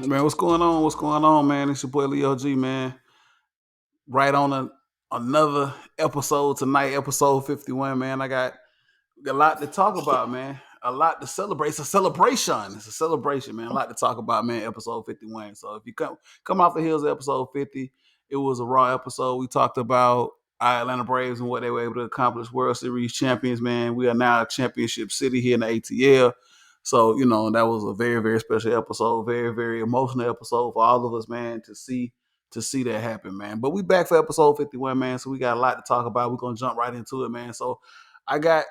Man, what's going on? What's going on, man? It's your boy Leo G, man. Right on another episode tonight, episode 51, man. I got a lot to talk about, man. A lot to celebrate. It's a celebration. It's a celebration, man. A lot to talk about, man. Episode 51. So if you come off the heels of episode 50, it was a raw episode. We talked about our Atlanta Braves and what they were able to accomplish. World Series champions, man. We are now a championship city here in the ATL. So, that was a very, very special episode, very, very emotional episode for all of us, man, to see that happen, man. But we back for episode 51, man. So we got a lot to talk about. We're gonna jump right into it, man. So I got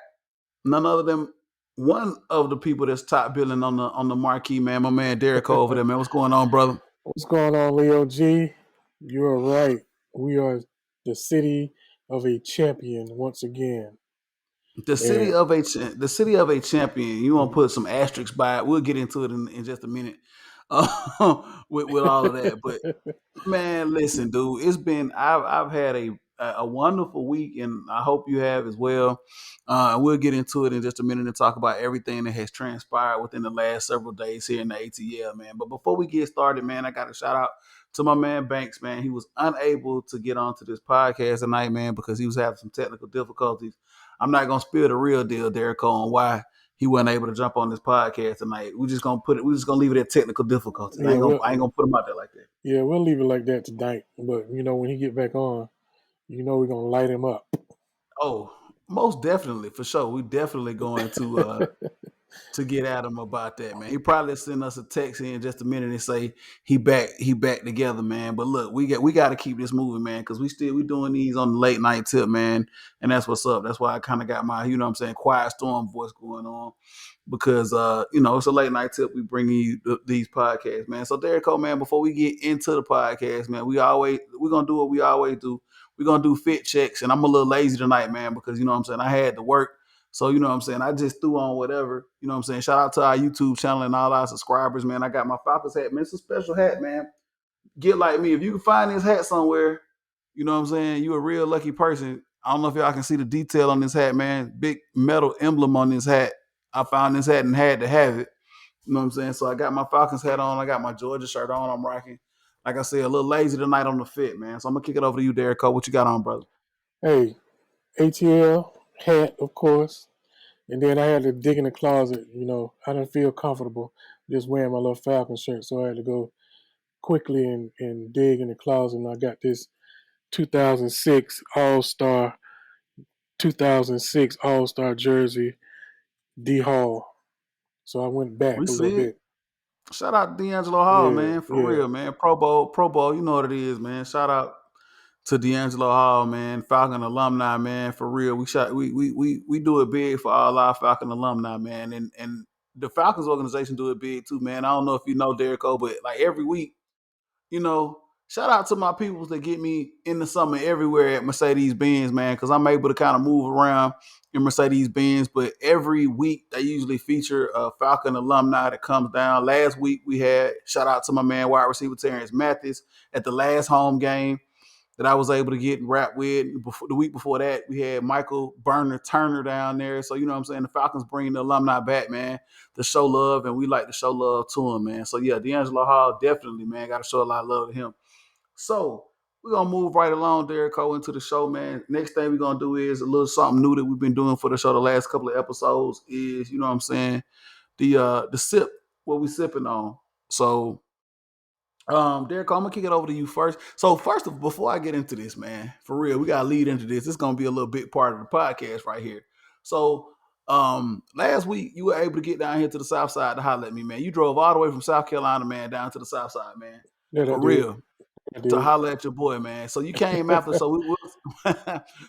none other than one of the people that's top billing on the marquee, man. My man Derek over there, man. What's going on, brother? What's going on, Leo G? You're right. We are the city of a champion once again. The city And of a champion. You want to put some asterisks by it? We'll get into it in just a minute with all of that. But man, listen, dude, I've had a wonderful week, and I hope you have as well. And we'll get into it in just a minute and talk about everything that has transpired within the last several days here in the ATL, man. But before we get started, man, I got to shout out to my man Banks, man. He was unable to get onto this podcast tonight, man, because he was having some technical difficulties. I'm not gonna spill the real deal, Derek, on why he wasn't able to jump on this podcast tonight. We're just gonna leave it at technical difficulties. yeah, I ain't gonna put him out there like that. we'll leave it like that tonight. But when he get back on, we're gonna light him up. Oh, most definitely, for sure. We definitely going to get at him about that, man. He probably send us a text here in just a minute and say he back together, man. But look, we got to keep this moving, man, because we doing these on the late night tip, man, and that's what's up. That's why I kind of got my quiet storm voice going on because it's a late night tip. We bringing you these podcasts, man. So Derek Cole, man, before we get into the podcast, man, we're gonna do what we always do. We're gonna do fit checks, and I'm a little lazy tonight, man, because I had to work. So, I just threw on whatever. Shout out to our YouTube channel and all our subscribers, man. I got my Falcons hat, man. It's a special hat, man. Get like me. If you can find this hat somewhere, you a real lucky person. I don't know if y'all can see the detail on this hat, man. Big metal emblem on this hat. I found this hat and had to have it. You know what I'm saying? So I got my Falcons hat on. I got my Georgia shirt on. I'm rocking. Like I said, a little lazy tonight on the fit, man. So I'm going to kick it over to you, Derek Cole. What you got on, brother? Hey, ATL hat, of course. And then I had to dig in the closet. I didn't feel comfortable just wearing my little Falcon shirt, so I had to go quickly and dig in the closet. And I got this 2006 All Star 2006 All Star jersey, D Hall. So I went back We a little see it. bit. Shout out to D'Angelo Hall, Yeah, man, for yeah. real, man. Pro Bowl, you know what it is, man. Shout out to D'Angelo Hall, man, Falcon alumni, man, for real. We do it big for all our Falcon alumni, man, and the Falcons organization do it big too, man. I don't know if you know Derek O, but like every week, shout out to my peoples that get me in the summer everywhere at Mercedes Benz, man, because I'm able to kind of move around in Mercedes Benz. But every week they usually feature a Falcon alumni that comes down. Last week we had shout out to my man wide receiver Terrence Mathis at the last home game that I was able to get rap with. The week before that, we had Michael Burner Turner down there. So, the Falcons bringing the alumni back, man, to show love, and we like to show love to him, man. So, yeah, D'Angelo Hall, definitely, man, got to show a lot of love to him. So, we're going to move right along, Derek Cole, into the show, man. Next thing we're going to do is a little something new that we've been doing for the show the last couple of episodes is, the sip, what we sipping on. So, Derek, I'm gonna kick it over to you first. So before I get into this, man, for real, we gotta lead into this. It's gonna be a little bit part of the podcast right here. So, last week you were able to get down here to the South Side to holler at me, man. You drove all the way from South Carolina, man, down to the South Side, man, That I for did. real, I to did. holler at your boy, man. So you came after, so we will,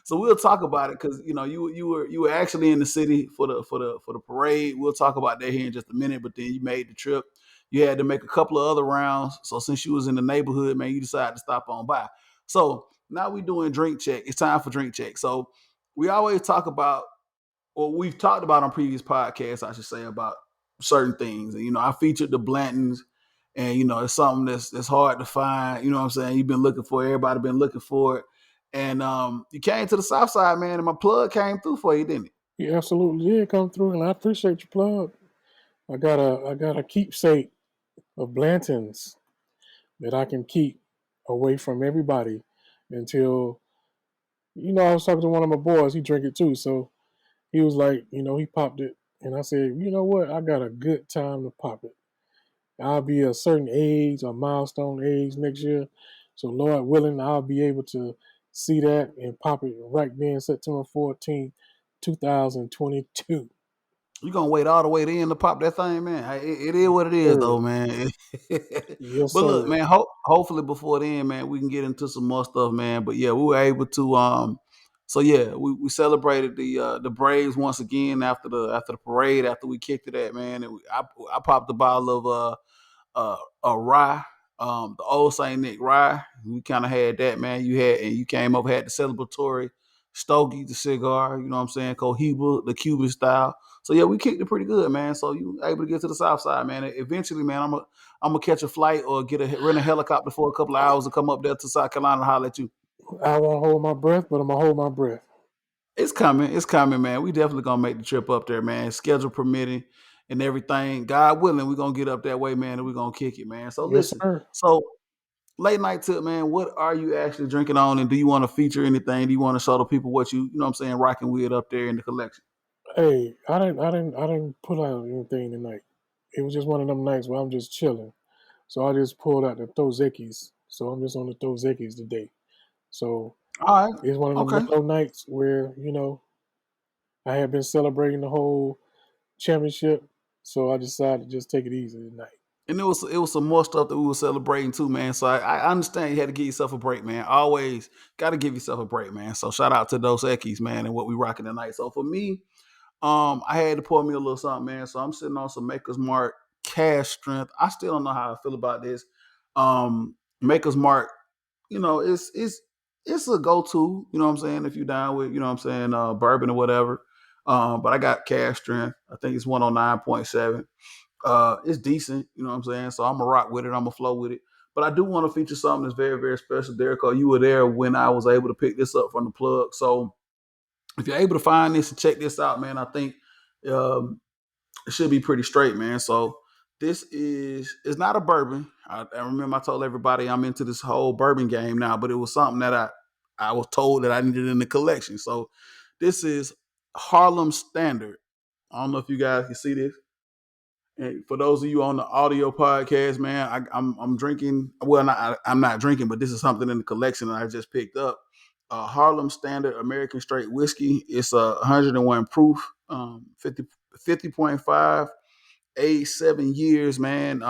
so we'll talk about it because you were actually in the city for the parade. We'll talk about that here in just a minute. But then you made the trip. You had to make a couple of other rounds. So since you was in the neighborhood, man, you decided to stop on by. So now we doing drink check. It's time for drink check. So we always talk about, or we've talked about on previous podcasts, I should say, about certain things. And I featured the Blantons, and it's something that's hard to find. You know what I'm saying? You've been looking for it. Everybody been looking for it. And you came to the South Side, man, and my plug came through for you, didn't it? You absolutely did come through, and I appreciate your plug. I got a keepsake of Blanton's that I can keep away from everybody until, I was talking to one of my boys. He drink it too. So he was like, he popped it. And I said, you know what? I got a good time to pop it. I'll be a certain age, a milestone age next year. So Lord willing, I'll be able to see that and pop it right then, September 14th, 2022. You gonna wait all the way to end to pop that thing, man? It is what it is, though, Sir. man. Yes, But look, sir. man. Hopefully before then, man, we can get into some more stuff, man. But yeah, we were able to. So yeah, we celebrated the Braves once again after the parade after we kicked it at, man. And I popped a bottle of a rye, the old Saint Nick rye. We kind of had that, man. You came up had the celebratory stogie, the cigar. You know what I'm saying? Cohiba, the Cuban style. So yeah, we kicked it pretty good, man. So you able to get to the south side, man. Eventually, man, I'm gonna catch a flight or rent a helicopter for a couple of hours to come up there to South Carolina and holler at you. I won't hold my breath, but I'm gonna hold my breath. It's coming, man. We definitely gonna make the trip up there, man. Schedule permitting and everything. God willing, we're gonna get up that way, man, and we're gonna kick it, man. So Yes, listen, sir. so late night tip, man. What are you actually drinking on, and do you want to feature anything? Do you want to show the people what you know what I'm saying, rocking with up there in the collection? Hey, I didn't pull out anything tonight. It was just one of them nights where I'm just chilling. So I just pulled out the Thozekis. So I'm just on the Thozekis today. So All right, it's one of them okay. mellow nights where, I had been celebrating the whole championship. So I decided to just take it easy tonight. And it was some more stuff that we were celebrating too, man. So I understand you had to give yourself a break, man. Always got to give yourself a break, man. So shout out to those Ekis, man, and what we rocking tonight. So for me, I had to pour me a little something, man. So I'm sitting on some Maker's Mark cash strength. I still don't know how I feel about this. Maker's Mark, it's a go-to, you know what I'm saying, if you down with, you know what I'm saying, bourbon or whatever. But I got cash strength. I think it's 109.7. It's decent, you know what I'm saying? So I'm gonna rock with it, I'm gonna flow with it. But I do want to feature something that's very, very special, Derek. You were there when I was able to pick this up from the plug. So if you're able to find this and check this out, man, I think um, it should be pretty straight, man. So this is it's not a bourbon. I remember I told everybody I'm into this whole bourbon game now, but it was something that I was told that I needed in the collection. So this is Harlem Standard. I don't know if you guys can see this. And for those of you on the audio podcast, man, I'm drinking. Well, I'm not drinking, but this is something in the collection that I just picked up. Harlem Standard American Straight Whiskey. It's 101 proof, 50.5, age 7 years, man.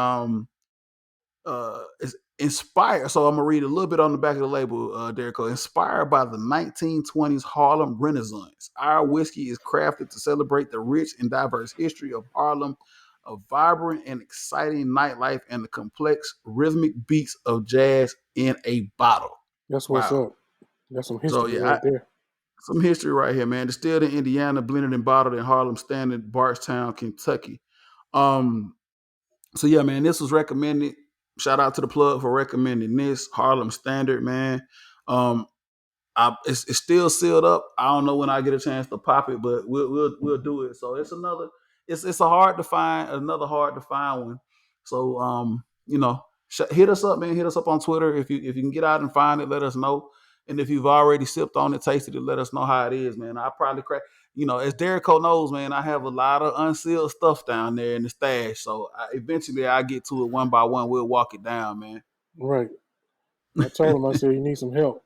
It's inspired. So I'm gonna read a little bit on the back of the label, Derek. Inspired by the 1920s Harlem Renaissance, our whiskey is crafted to celebrate the rich and diverse history of Harlem, a vibrant and exciting nightlife, and the complex rhythmic beats of jazz in a bottle. That's what's Wow. up. That's some So history yeah, right there. some history right here, man. Distilled in Indiana, blended and bottled in Harlem Standard, Bardstown, Kentucky. Um, So yeah, man, this was recommended. Shout out to the plug for recommending this Harlem Standard, man. Um, it's still sealed up. I don't know when I get a chance to pop it, but we'll do it. So it's a hard to find another hard to find one. So hit us up, man. Hit us up on Twitter if you can get out and find it. Let us know. And if you've already sipped on it, tasted it, let us know how it is, man. I probably crack. As Derrico knows, man, I have a lot of unsealed stuff down there in the stash. So eventually I get to it one by one. We'll walk it down, man. Right. I told him, I said, you need some help.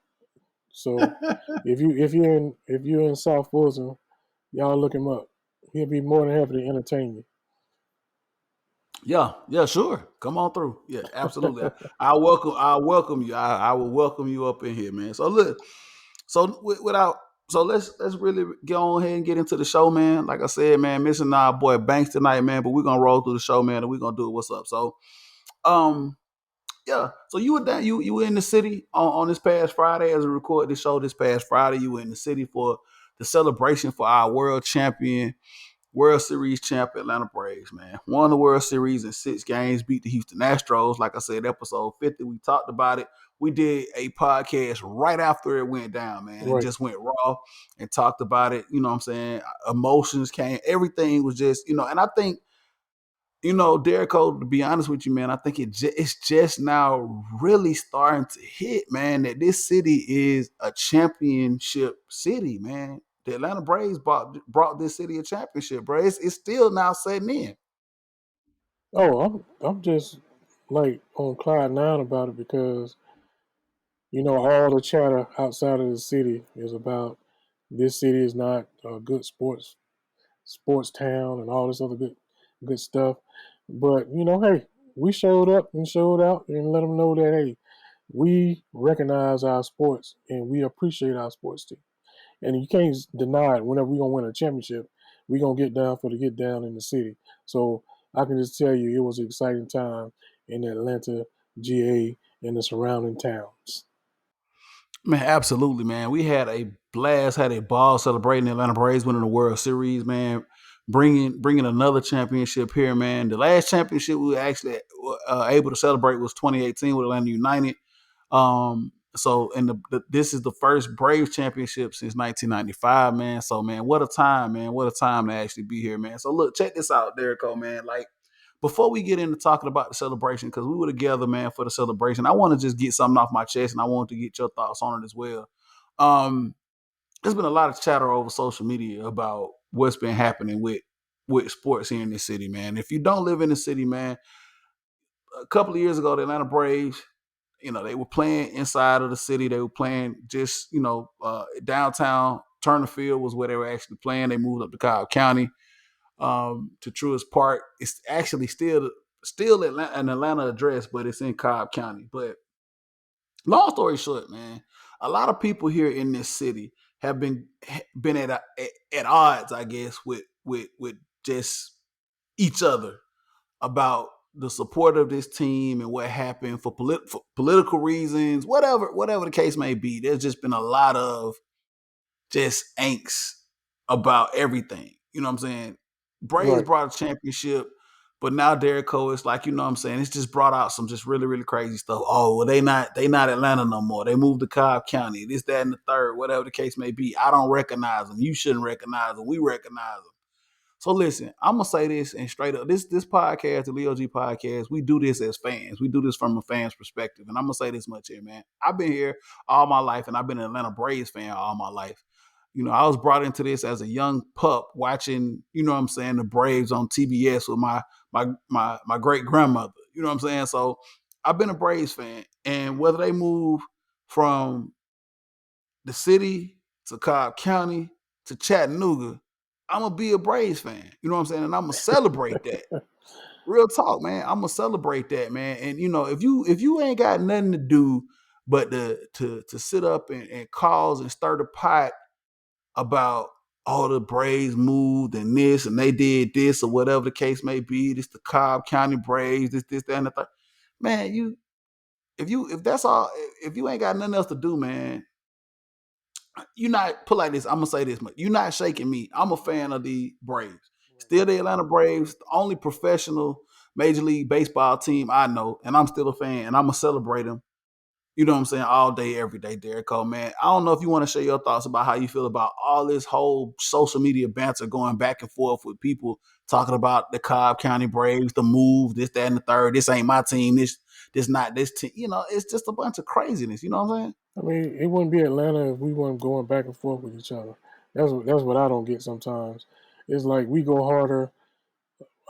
So if you're in South Bosom, y'all look him up. He'll be more than happy to entertain Yeah, sure. Come on through. Yeah, absolutely. I welcome you. I will welcome you up in here, man. So look, without let's really go on ahead and get into the show, man. Like I said, man, missing our boy Banks tonight, man, but we're gonna roll through the show, man, and we're gonna do it. What's up? So um yeah. So you were down you were in the city on this past Friday as we record this show this past Friday. You were in the city for the celebration for our World Series champ Atlanta Braves, man. Won the World Series in 6 games, beat the Houston Astros. Like I said, episode 50, we talked about it. We did a podcast right after it went down, man, you. and Right. just went raw and talked about it. You know what I'm saying? Emotions came, everything was just, and I think Derrick, to be honest with you, man, I think it's just now really starting to hit, man, that this city is a championship city, man. The Atlanta Braves brought this city a championship, bro. It's still now setting in. Oh, I'm just like on cloud nine about it because all the chatter outside of the city is about this city is not a good sports town and all this other good stuff. But hey, we showed up and showed out and let them know that hey, we recognize our sports and we appreciate our sports team. And you can't deny it. Whenever we're gonna win a championship, we're gonna get down for the get down in the city. So I can just tell you, it was an exciting time in Atlanta, GA, and the surrounding towns. Man, absolutely, man. We had a blast, had a ball celebrating the Atlanta Braves winning the World Series, man. Bringing another championship here, man. The last championship we were actually able to celebrate was 2018 with Atlanta United. So and this is the first Braves championship since 1995, man. So man, what a time, man. What a time to actually be here, man. So look, check this out, Derek, man. Like before we get into talking about the celebration, because we were together, man, for the celebration, I want to just get something off my chest, and I want to get your thoughts on it as well. Um, there's been a lot of chatter over social media about what's been happening with sports here in this city, man. If you don't live in the city, man, a couple of years ago, the Atlanta Braves, they were playing inside of the city. They were playing just, downtown. Turner Field was where they were actually playing. They moved up to Cobb County, to Truist Park. It's actually still an Atlanta address, but it's in Cobb County. But long story short, man, a lot of people here in this city have been at odds, I guess, with just each other about the support of this team and what happened for political reasons, whatever the case may be. There's just been a lot of just angst about everything. You know what I'm saying? Braves Right. brought a championship, but now Derek Cole, it's like, you know what I'm saying? It's just brought out some just really, really crazy stuff. Oh, well, they not Atlanta no more. They moved to Cobb County, this, that, and the third, whatever the case may be. I don't recognize them. You shouldn't recognize them. We recognize them. So listen, I'm gonna say this and straight up. This podcast, the Leo G podcast, we do this as fans. We do this from a fan's perspective. And I'm gonna say this much here, man. I've been here all my life, and I've been an Atlanta Braves fan all my life. I was brought into this as a young pup watching, what I'm saying, the Braves on TBS with my great grandmother. You know what I'm saying? So I've been a Braves fan. And whether they move from the city to Cobb County to Chattanooga, I'm gonna be a Braves fan. You know what I'm saying? And I'm gonna celebrate that. Real talk, man. I'm gonna celebrate that, man. And if you ain't got nothing to do but to sit up and cause and stir the pot about all the Braves moved and this and they did this or whatever the case may be. This the Cobb County Braves, this, that, and the third. Man, if that's all, if you ain't got nothing else to do, man, you not put like this. I'm gonna say this much. You're not shaking me. I'm a fan of the Braves. Still the Atlanta Braves, the only professional Major League Baseball team I know, and I'm still a fan, and I'm gonna celebrate them. You know what I'm saying? All day, every day, Derek Cole, man. I don't know if you want to share your thoughts about how you feel about all this whole social media banter going back and forth with people talking about the Cobb County Braves, the move, this, that, and the third. This ain't my team. This not this team. It's just a bunch of craziness. You know what I'm saying? I mean, it wouldn't be Atlanta if we weren't going back and forth with each other. That's what I don't get sometimes. It's like we go harder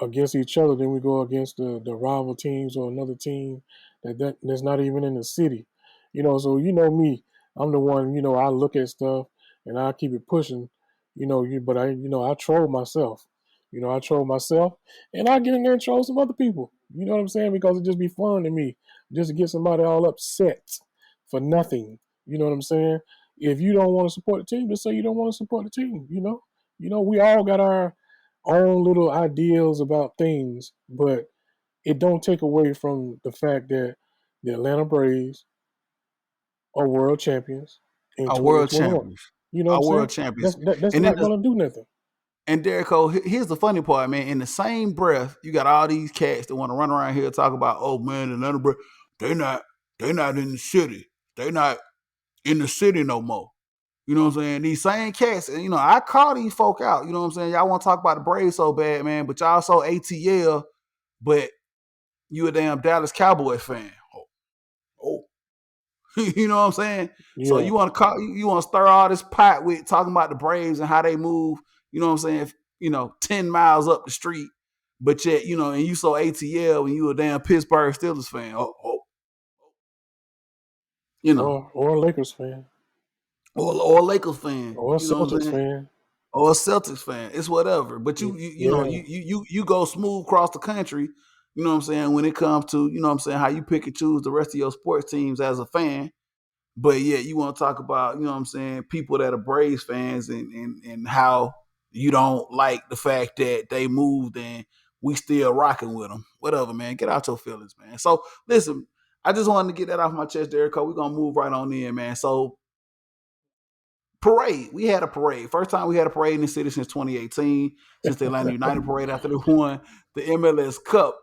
against each other than we go against the rival teams or another team that's not even in the city. So me, I'm the one, I look at stuff and I keep it pushing, but I troll myself. I troll myself and I get in there and troll some other people. You know what I'm saying? Because it just be fun to me just to get somebody all upset for nothing. You know what I'm saying? If you don't want to support the team, just say you don't want to support the team, we all got our own little ideals about things, but it don't take away from the fact that the Atlanta Braves are world champions in Our world 2021. champions. You know what I'm Our saying? world champions. That's And then not gonna do nothing. and Derek Cole, here's the funny part, man. In the same breath, you got all these cats that want to run around here and talk about, oh man, the Atlanta Braves, they not they not in the city. They not in the city no more. You know what I'm saying? These same cats, and I call these folk out. You know what I'm saying? Y'all want to talk about the Braves so bad, man, but y'all so ATL. but you a damn Dallas Cowboys fan. Oh. You know what I'm saying? So Yeah. you want to stir all this pot with talking about the Braves and how they move, you know what I'm saying, 10 miles up the street, but yet, and you saw ATL and you a damn Pittsburgh Steelers fan. You know, Or a Lakers fan. or a Lakers fan, Or a you know what I'm Celtics saying? fan. Or a Celtics fan. It's whatever. But Yeah. you go smooth across the country, you know what I'm saying, when it comes to, you know what I'm saying, how you pick and choose the rest of your sports teams as a fan. But yeah, you want to talk about, you know what I'm saying, people that are Braves fans and how you don't like the fact that they moved and we still rocking with them. Whatever, man. Get out your feelings, man. So listen, I just wanted to get that off my chest, Derek. We're gonna move right on in, man. So parade. We had a parade. First time we had a parade in the city since 2018, since the Atlanta United parade after they won the MLS Cup.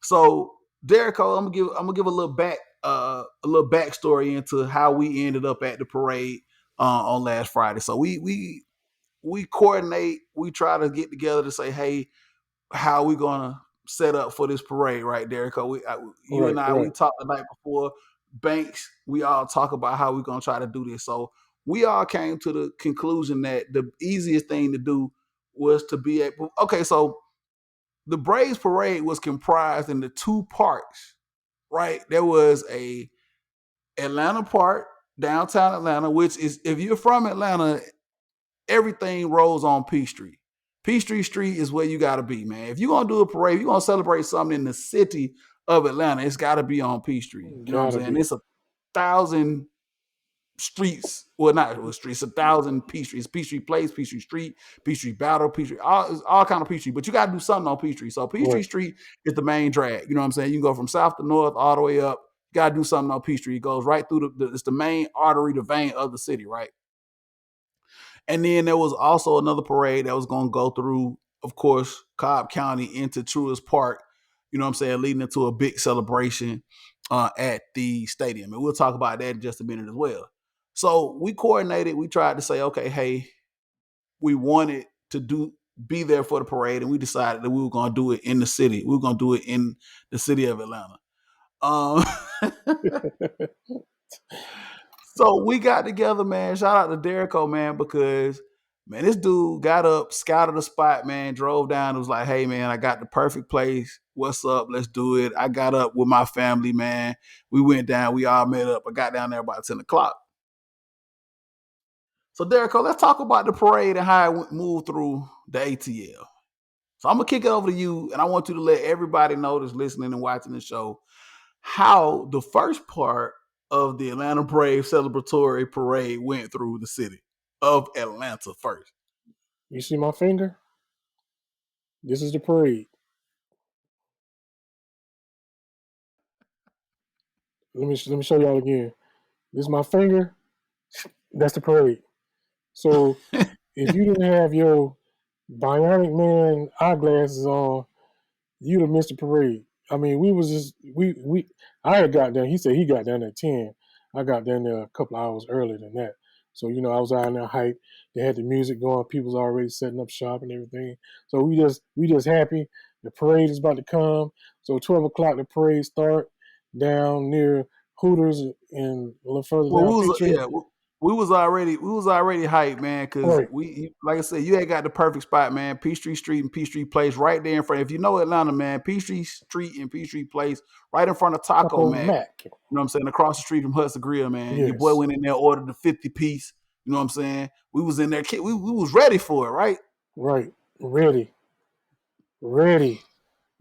So Derek, I'm gonna give a little backstory into how we ended up at the parade on last Friday. So we coordinate, we try to get together to say, hey, how we gonna set up for this parade, right, Derek? You Right, and I, we right, talked the night before. Banks, we all talk about how we're gonna try to do this. So we all came to the conclusion that the easiest thing to do was to be able. Okay, so the Braves parade was comprised into two parts, right? There was a Atlanta part, downtown Atlanta, which is, if you're from Atlanta, everything rolls on Peachtree. Peachtree Street is where you got to be, man. If you're going to do a parade, if you're going to celebrate something in the city of Atlanta, it's got to be on Peachtree. You know what I'm gotta saying? be. It's 1,000 streets. Well, not streets, 1,000 Peachtree. Peachtree Place, Peachtree Street, Peachtree Battle, Peachtree, all kind of Peachtree. But you got to do something on Peachtree. So Peachtree Right. Street is the main drag. You know what I'm saying? You can go from south to north all the way up. You got to do something on Peachtree. It goes right through it's the main artery, the vein of the city, right? And then there was also another parade that was going to go through, of course, Cobb County into Truist Park, you know what I'm saying, leading into a big celebration at the stadium. And we'll talk about that in just a minute as well. So we coordinated, we tried to say, okay, hey, we wanted to be there for the parade, and we decided that we were going to do it in the city. We were going to do it in the city of Atlanta. Um, So we got together, man. Shout out to Derrico, man, because man, this dude got up, scouted the spot, man, drove down. It was like, hey, man, I got the perfect place. What's up? Let's do it. I got up with my family, man. We went down. We all met up. I got down there about 10 o'clock. So, Derrico, let's talk about the parade and how it moved through the ATL. So I'm gonna kick it over to you, and I want you to let everybody know that's listening and watching the show how the first part of the Atlanta Braves celebratory parade went through the city of Atlanta first. You see my finger? This is the parade. Let me show y'all again. This is my finger. That's the parade. So if you didn't have your Bionic Man eyeglasses on, you'd have missed the parade. I mean, we was just we. I had got down. He said he got down at 10. I got down there a couple of hours earlier than that. So I was out in there hype. They had the music going. People's already setting up shop and everything. So we just happy. The parade is about to come. So 12 o'clock the parade start down near Hooters and a little further Well, down Peachtree. we was already hyped, man, because Right, like I said, you had got the perfect spot, man. Peachtree Street and Peachtree Place right there in front. If you know Atlanta, man, Peachtree Street and Peachtree Place right in front of Taco Taco Mac. Mac. You know what I'm saying? Across the street from Hudson Grill, man. Your boy Yes, went in there, ordered the 50 piece. You know what I'm saying? We was in there, we was ready for it, right? right. Ready, ready.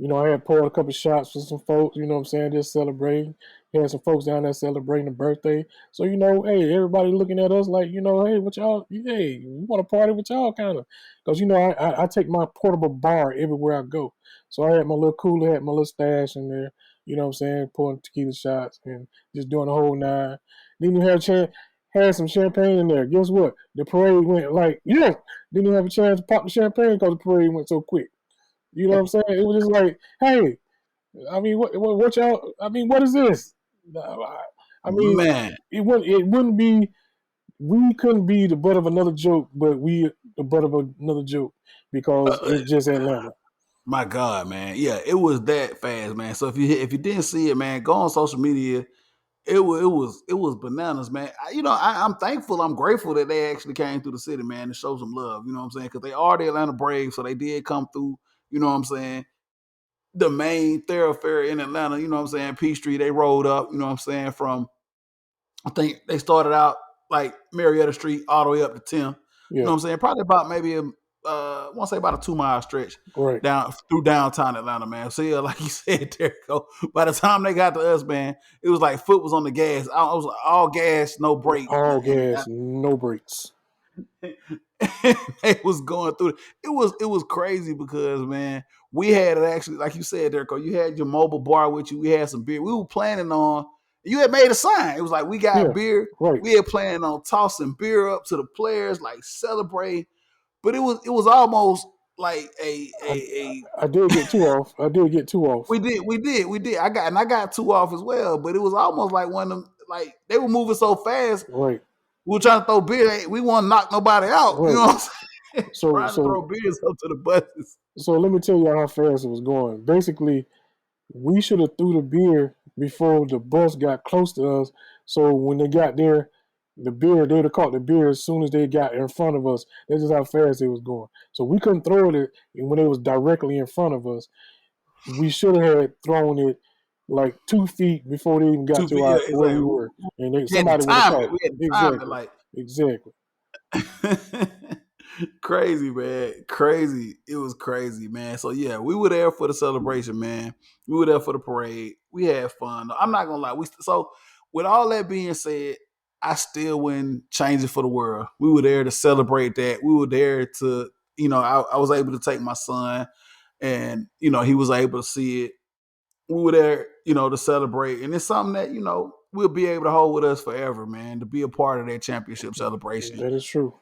I had poured a couple shots for some folks, what I'm saying, just celebrating. Had some folks down there celebrating a birthday. So, hey, everybody looking at us like, hey, what y'all, hey, we want to party with y'all kind of. Because, I take my portable bar everywhere I go. So I had my little cooler, had my little stash in there, what I'm saying, pouring tequila shots and just doing the whole nine. Then you had some champagne in there. Guess what? The parade went like, yeah. Didn't even have a chance to pop the champagne because the parade went so quick. You know what I'm saying? It was just like, hey, I mean, what y'all? I mean, what is this? I mean, Man. it wouldn't be. We couldn't be the butt of another joke, but we the butt of another joke because Uh, it's just Atlanta. My God, man. Yeah, it was that fast, man. So if you didn't see it, man, go on social media. It was bananas, man. I'm thankful, I'm grateful that they actually came through the city, man, to show some love. You know what I'm saying? Because they are the Atlanta Braves, so they did come through. You know what I'm saying? The main thoroughfare in Atlanta. You know what I'm saying? Peachtree. They rolled up. You know what I'm saying? From I think they started out like Marietta Street all the way up to 10. You Yeah, know what I'm saying? Probably about maybe I want to say about a 2 mile stretch right. down through downtown Atlanta, man. So yeah, like you said, there by the time they got to us, man, it was like foot was on the gas. I was all gas, no brakes, All and gas, no brakes. they was going through it. It was crazy because man, we had it actually, like you said, Derek, you had your mobile bar with you. We had some beer. We were planning on. You had made a sign. It was like we got Yeah, beer. right. We had planned on tossing beer up to the players, like celebrate. But it was almost like I, a I did get two off. I did get two off. we did. I got two off as well. But it was almost like one of them. Like they were moving so fast. Right, We were trying to throw beer. We want to knock nobody out. You know right. what I'm saying? So Trying to throw so beers up to the buses. so let me tell you how fast it was going. Basically, we should have threw the beer before the bus got close to us. So when they got there, they would have caught the beer as soon as they got in front of us. That's just how fast it was going. So we couldn't throw it when it was directly in front of us. We should have had thrown it like 2 feet before they even got 2 feet. to Yeah, where we exactly. were, and We had to somebody would have time it. caught We it. had to time it Exactly, like exactly. crazy, man. Crazy. It was crazy, man. So yeah, we were there for the celebration, man. We were there for the parade. We had fun. I'm not gonna lie. So with all that being said, I still wouldn't change it for the world. We were there to celebrate that. We were there to, I was able to take my son, and he was able to see it. We were there, to celebrate, and it's something that we'll be able to hold with us forever, man. To be a part of that championship celebration. That is true.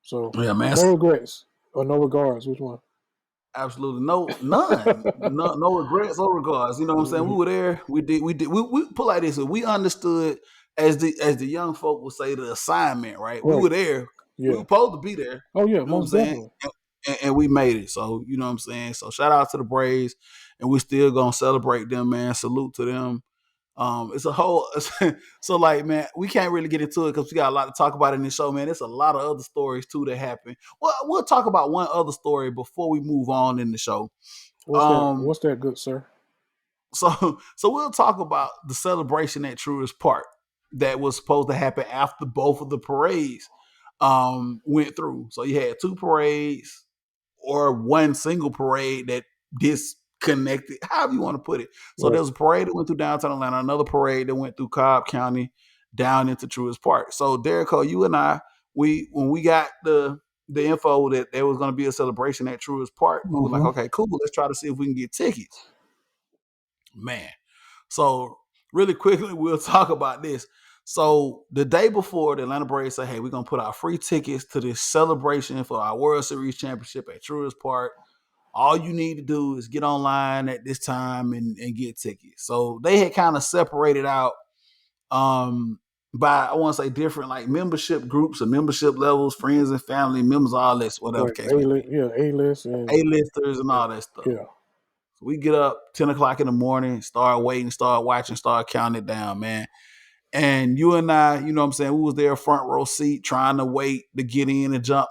So Yeah, man. no regrets or no regards. Which one? Absolutely none, no regrets or regards. You know what I'm saying? We Hmm. were there. We put like this. We understood, as the young folk would say, the assignment. Right? We were Right. there. We were Yeah. supposed to be there. Oh yeah, You know what I'm most saying? definitely. And we made it. So you know what I'm saying. So shout out to the Braves, and we still gonna celebrate them, man. Salute to them. It's a whole. So like, man, we can't really get into it because we got a lot to talk about in this show, man. There's a lot of other stories too that happen. Well, we'll talk about one other story before we move on in the show. What's that? Um, What's that, good sir? so we'll talk about the celebration at Truist Park that was supposed to happen after both of the parades went through. So you had two parades or one single parade that disconnected, however you want to put it. So there Right. was a parade that went through downtown Atlanta, another parade that went through Cobb County down into Truist Park. So Derrico, you and I, when we got the info that there was going to be a celebration at Truist Park, we were like, Hmm. okay, cool, let's try to see if we can get tickets. Man. So really quickly, we'll talk about this. So the day before, the Atlanta Braves said, "Hey, we're gonna put out free tickets to this celebration for our World Series championship at Truist Park. All you need to do is get online at this time and get tickets." So they had kind of separated out by, I want to say, different like membership groups and membership levels, friends and family members, all this, whatever the Right. case may be, A list and A-listers and all that stuff. yeah. So we get up 10 o'clock in the morning, start waiting, start watching, start counting it down, man. And you and I, you know what I'm saying, we was there front row seat trying to wait to get in and jump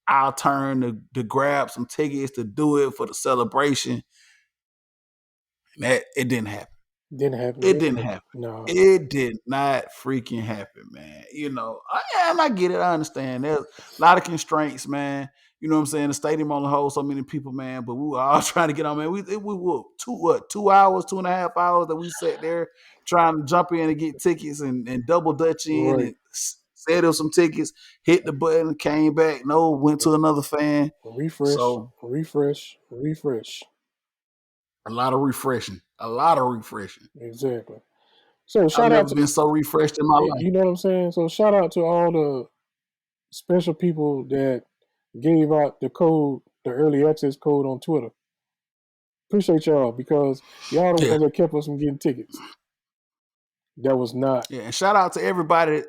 our turn to grab some tickets to do it for the celebration. And that it didn't happen. Didn't happen. It It, didn't happen. no. It did not freaking happen, man. And I get it. I understand. There's a lot of constraints, man. You know what I'm saying? The stadium only holds so many people, man. But we were all trying to get on, man. We were 2 hours, 2.5 hours that we sat there trying to jump in and get tickets and double dutch in Right. and settle some tickets, hit the button, came back. No, went to another fan. Refresh, So refresh, refresh. a lot of refreshing. A lot of refreshing. Exactly. So I've shout out never to been so refreshed in my life. you know what I'm saying. So shout out to all the special people that gave out the code, the early access code on Twitter. Appreciate y'all because y'all the Yeah. ones that kept us from getting tickets. That was not Yeah, and shout out to everybody,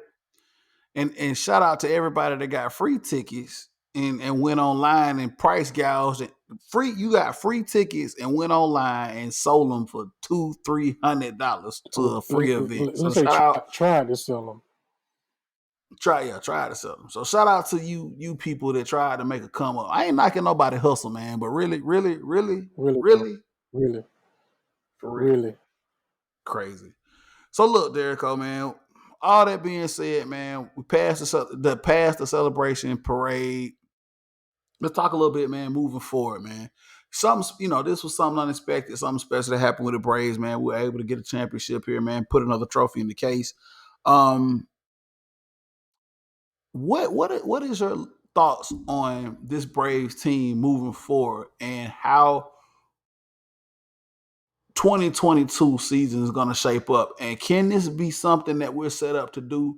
and shout out to everybody that got free tickets. and went online and price gouged and free. You got free tickets and went online and sold them for $200-300 to a free event. So Let's say shout out, try to sell them. try to sell them. So shout out to you people that tried to make a come up. I ain't knocking nobody hustle, man, but Really, bro. really, Really, for real, really. crazy. So look, Derrico, man. All that being said, man, we passed the celebration parade. Let's talk a little bit, man, moving forward, man. Something, this was something unexpected, something special that happened with the Braves, man. We were able to get a championship here, man, put another trophy in the case. Um, what is your thoughts on this Braves team moving forward and how 2022 season is going to shape up? And can this be something that we're set up to do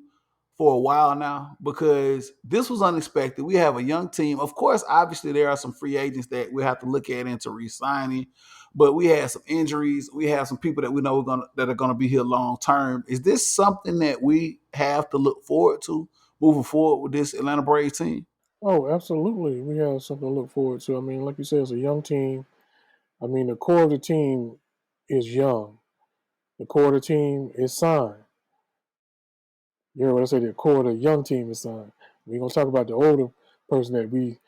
for a while now? Because this was unexpected. We have a young team. Of course, obviously, there are some free agents that we have to look at into re-signing, but we had some injuries. We have some people that we know that are going to be here long term. Is this something that we have to look forward to moving forward with this Atlanta Braves team? Oh, absolutely. We have something to look forward to. I mean, like you said, it's a young team. I mean, the core of the team is young. The core of the team is signed. You heard what I said? The core of the young team is signed. We're gonna talk about the older person that we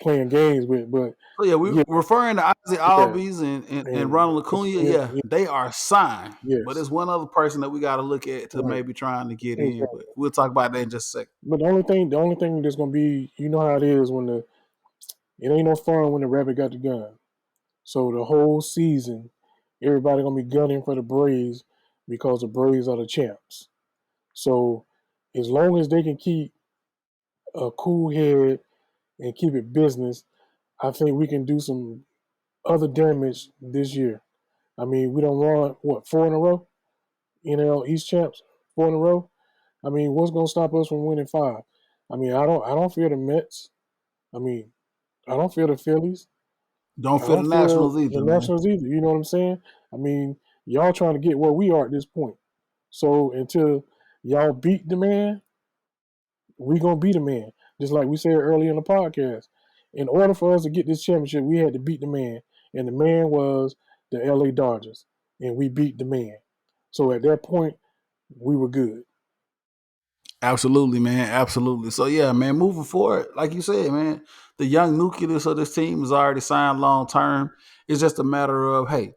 playing games with, but So yeah, we yeah, referring to Ozzy yeah, Albies and and, Ronald Acuna. and Yeah, they are signed, but yes, there's one other person that we got to look at to right, maybe trying to get in. But exactly. we'll talk about that in just a second. But the only thing that's gonna be, you know how it is when it ain't no fun when the rabbit got the gun. So the whole season, everybody gonna be gunning for the Braves because the Braves are the champs. So as long as they can keep a cool head and keep it business, I think we can do some other damage this year. I mean, we don't run what 4 in a row, NL East champs, 4 in a row. I mean, what's gonna stop us from winning five? I mean, I don't fear the Mets. I mean, I don't fear the Phillies. Don't I feel the don't fear Nationals the either, man. Nationals either. You know what I'm saying? I mean, y'all trying to get where we are at this point. So until y'all beat the man, we gonna beat the man. Just like we said earlier in the podcast. In order for us to get this championship, we had to beat the man, and the man was the LA Dodgers, and we beat the man. So at that point, we were good. Absolutely, man. Absolutely. So yeah, man. Moving forward, like you said, man, the young nucleus of this team is already signed long term. It's just a matter of, hey,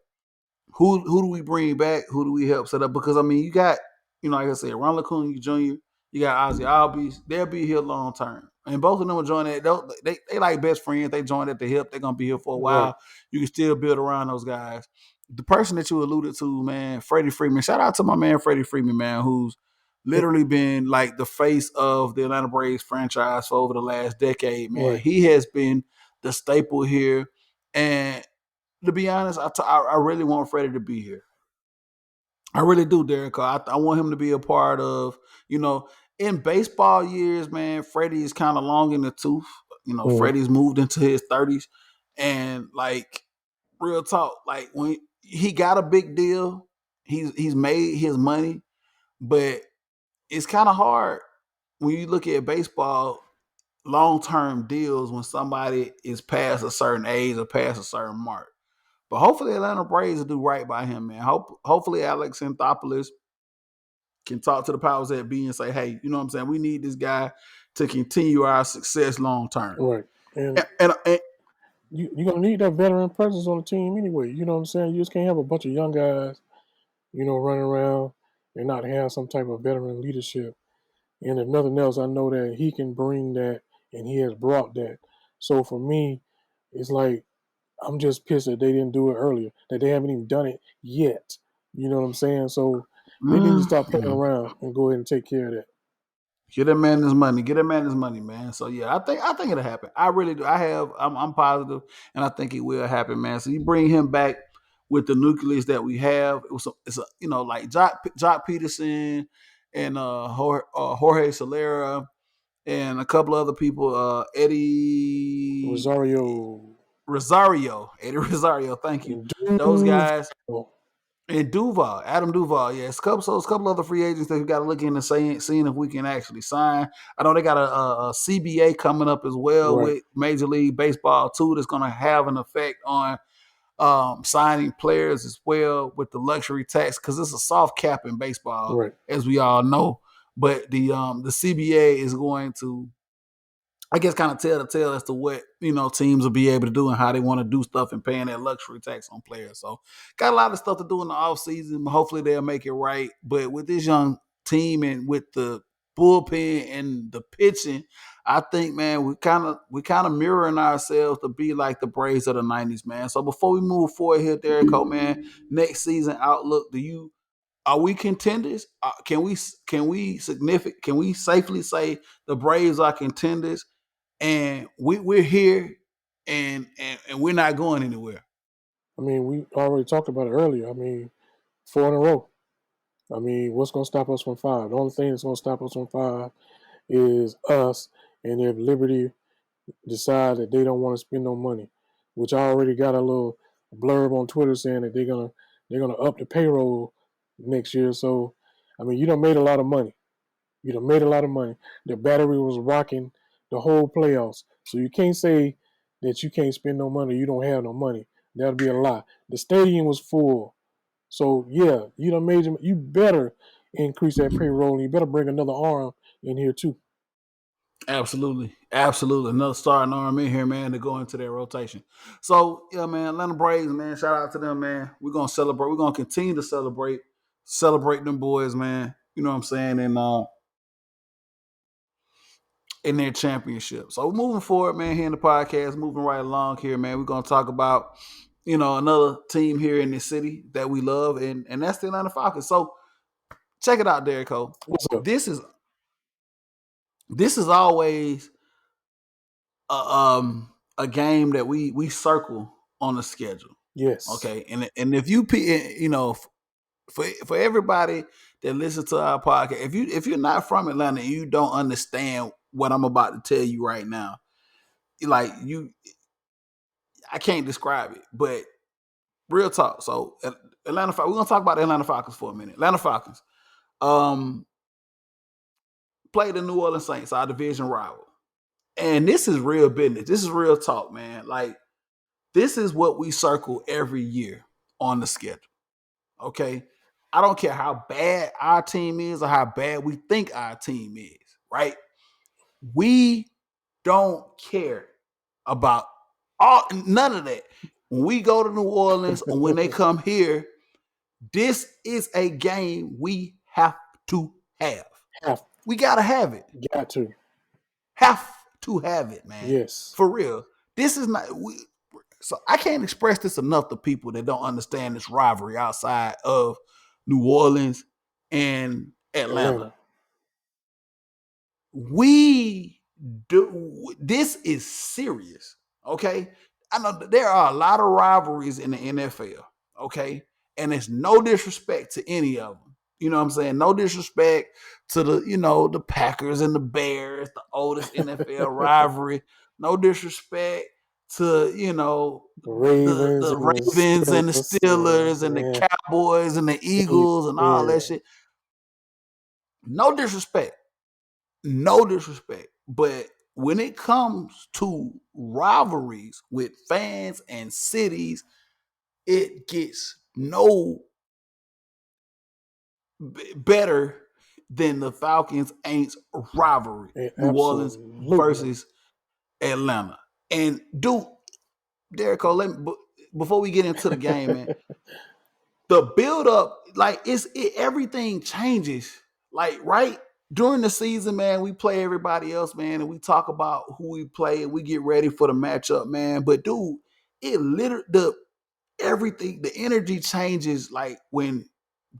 who do we bring back? Who do we help set up? Because I mean, you got, like I said, Ronald Acuna Jr., you got Ozzy Albies. They'll be here long term, and both of them will join that. They like best friends. They joined at the hip. They're gonna be here for a Right. while. You can still build around those guys. The person that you alluded to, man, Freddie Freeman. Shout out to my man Freddie Freeman, man, who's literally been like the face of the Atlanta Braves franchise for over the last decade. Man, Right. he has been the staple here, and to be honest, I really want Freddie to be here. I really do, Derek. I want him to be a part of, you know, in baseball years, man, Freddie is kind of long in the tooth. Mm. Freddie's moved into his 30s. And like real talk, like when he got a big deal, he's made his money, but it's kind of hard when you look at baseball long-term deals when somebody is past a certain age or past a certain mark. But hopefully Atlanta Braves will do right by him, man. Hopefully Alex Anthopoulos can talk to the powers that be and say, hey, you know what I'm saying? We need this guy to continue our success long term. Right. And And you're gonna need that veteran presence on the team anyway. You know what I'm saying? You just can't have a bunch of young guys, running around and not have some type of veteran leadership. And if nothing else, I know that he can bring that, and he has brought that. So for me, it's like I'm just pissed that they didn't do it earlier, that they haven't even done it yet. You know what I'm saying? So they need to stop playing mm, around and go ahead and take care of that. get that man his money. Get that man his money, man. So yeah, I think it'll happen. I really do. I'm positive, and I think it will happen, man. So you bring him back with the nucleus that we have. It's like Jock Peterson and Jorge Solera and a couple other people. Rosario Eddie Rosario. Thank you. and Those guys. Duval. And Duval, Adam Duval, yeah, it's a couple other free agents that we got to look into seeing if we can actually sign. I know they got a CBA coming up as well Right, with Major League Baseball too. That's going to have an effect on signing players as well with the luxury tax because it's a soft cap in baseball, right. as we all know. But the CBA is going to, I guess, kind of tell the tale as to what teams will be able to do and how they want to do stuff and paying that luxury tax on players. So got a lot of stuff to do in the offseason. Hopefully they'll make it right. But with this young team and with the bullpen and the pitching, I think, man, we kind of mirroring ourselves to be like the Braves of the '90s, man. So before we move forward here, Derek Cole, man, next season outlook, are we contenders? Can we safely say the Braves are contenders? And we're here, and we're not going anywhere. I mean, we already talked about it earlier. I mean, 4 in a row. I mean, what's going to stop us from 5? The only thing that's going to stop us from 5 is us, and if Liberty decide that they don't want to spend no money, which I already got a little blurb on Twitter saying that they're gonna up the payroll next year. So, I mean, you done made a lot of money. You done made a lot of money. The battery was rocking the whole playoffs. So you can't say that you can't spend no money. You don't have no money. That'd be a lie. The stadium was full. So yeah, you done made you better increase that payroll and you better bring another arm in here too. Absolutely, absolutely. Another starting arm in here, man, to go into their rotation. So yeah, man, Atlanta Braves, man. Shout out to them, man. We're gonna celebrate. We're gonna continue to celebrate them boys, man. You know what I'm saying? And in their championship. So moving forward, man, here in the podcast, moving right along here, man. We're gonna talk about another team here in the city that we love, and that's the Atlanta Falcons. So check it out, Derek Cole. What's up? This is this is always a game that we circle on the schedule. Yes. Okay, and if you for everybody that listens to our podcast, if you're not from Atlanta and you don't understand what I'm about to tell you right now, like I can't describe it, but real talk. So Atlanta, we're gonna talk about the Atlanta Falcons for a minute. Atlanta Falcons, um, play the New Orleans Saints, our division rival, and this is real business. This is real talk, man. Like this is what we circle every year on the schedule. Okay, I don't care how bad our team is or how bad we think our team is. Right? We don't care about none of that. When we go to New Orleans or when they come here, this is a game we have to have. Have We gotta have it. got to. Have to have it, man. Yes. For real. This is not. So I can't express this enough to people that don't understand this rivalry outside of New Orleans and Atlanta. Atlanta. We do. This is serious. Okay. I know there are a lot of rivalries in the NFL. Okay. And it's no disrespect to any of them. You know what I'm saying? No disrespect to the Packers and the Bears, the oldest NFL rivalry. No disrespect to, The Ravens the and the Ravens and the Steelers. Steelers and the Yeah. Cowboys and the Eagles and all Yeah. that shit. No disrespect. No disrespect. But when it comes to rivalries with fans and cities, it gets no better than the Falcons Aints rivalry. New Orleans Absolutely. versus Atlanta. And dude, Derek Cole, before we get into the game, man, the build up, like everything changes. Like right during the season, man, we play everybody else, man, and we talk about who we play and we get ready for the matchup, man. But dude, it literally the energy changes like when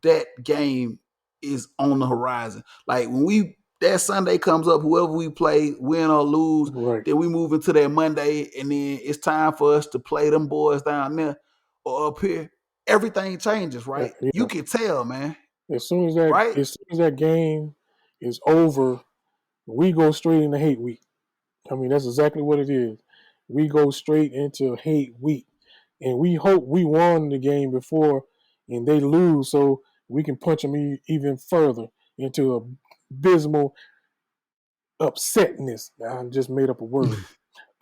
that game is on the horizon. Like when that Sunday comes up, whoever we play, win or lose, Right. then we move into that Monday, and then it's time for us to play them boys down there or up here. Everything changes, right? You Yeah. can tell, man. As soon as that Right? game is over, we go straight into hate week. I mean, that's exactly what it is. We go straight into hate week, and we hope we won the game before and they lose, so we can punch them even further into a abysmal upsetness. I just made up a word,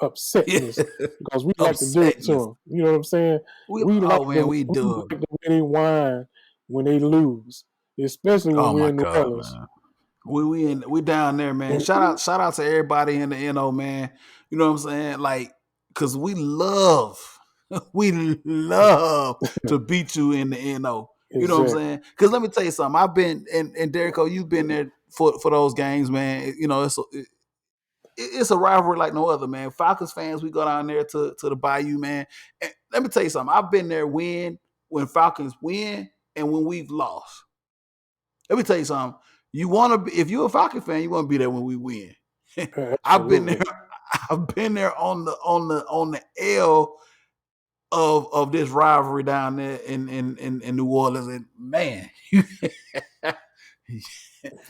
upsetness, because we like to do it to Upsetness. them. You know what I'm saying? We like Oh man, the we we do it. like the way they whine when they lose, especially when Oh we're my in New god, Orleans. man. We down there, man. And Shout out to everybody in the NO, man. You know what I'm saying? Like, cause we love, we love to beat you in the NO. You know what I'm exactly, saying? Cause let me tell you something. I've been and Derrick, you've been there for those games, man. You know, it's a rivalry like no other, man. Falcons fans, we go down there to the Bayou, man. And let me tell you something. I've been there when Falcons win and when we've lost. Let me tell you something. You want to be if you're a Falcon fan, you want to be there when we win. I've been there. absolutely. I've been there on the L of this rivalry down there in New Orleans, and man, you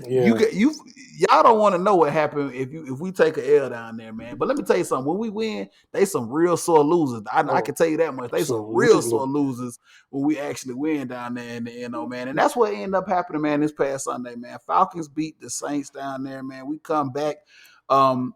Yeah, get you y'all don't want to know what happened if we take a L down there, man. But let me tell you something. When we win, they some real sore losers. I oh, can tell you that much. They some real absolutely. sore losers when we actually win down there in the NO, man. And that's what ended up happening, man. This past Sunday, man. Falcons beat the Saints down there, man. We come back um,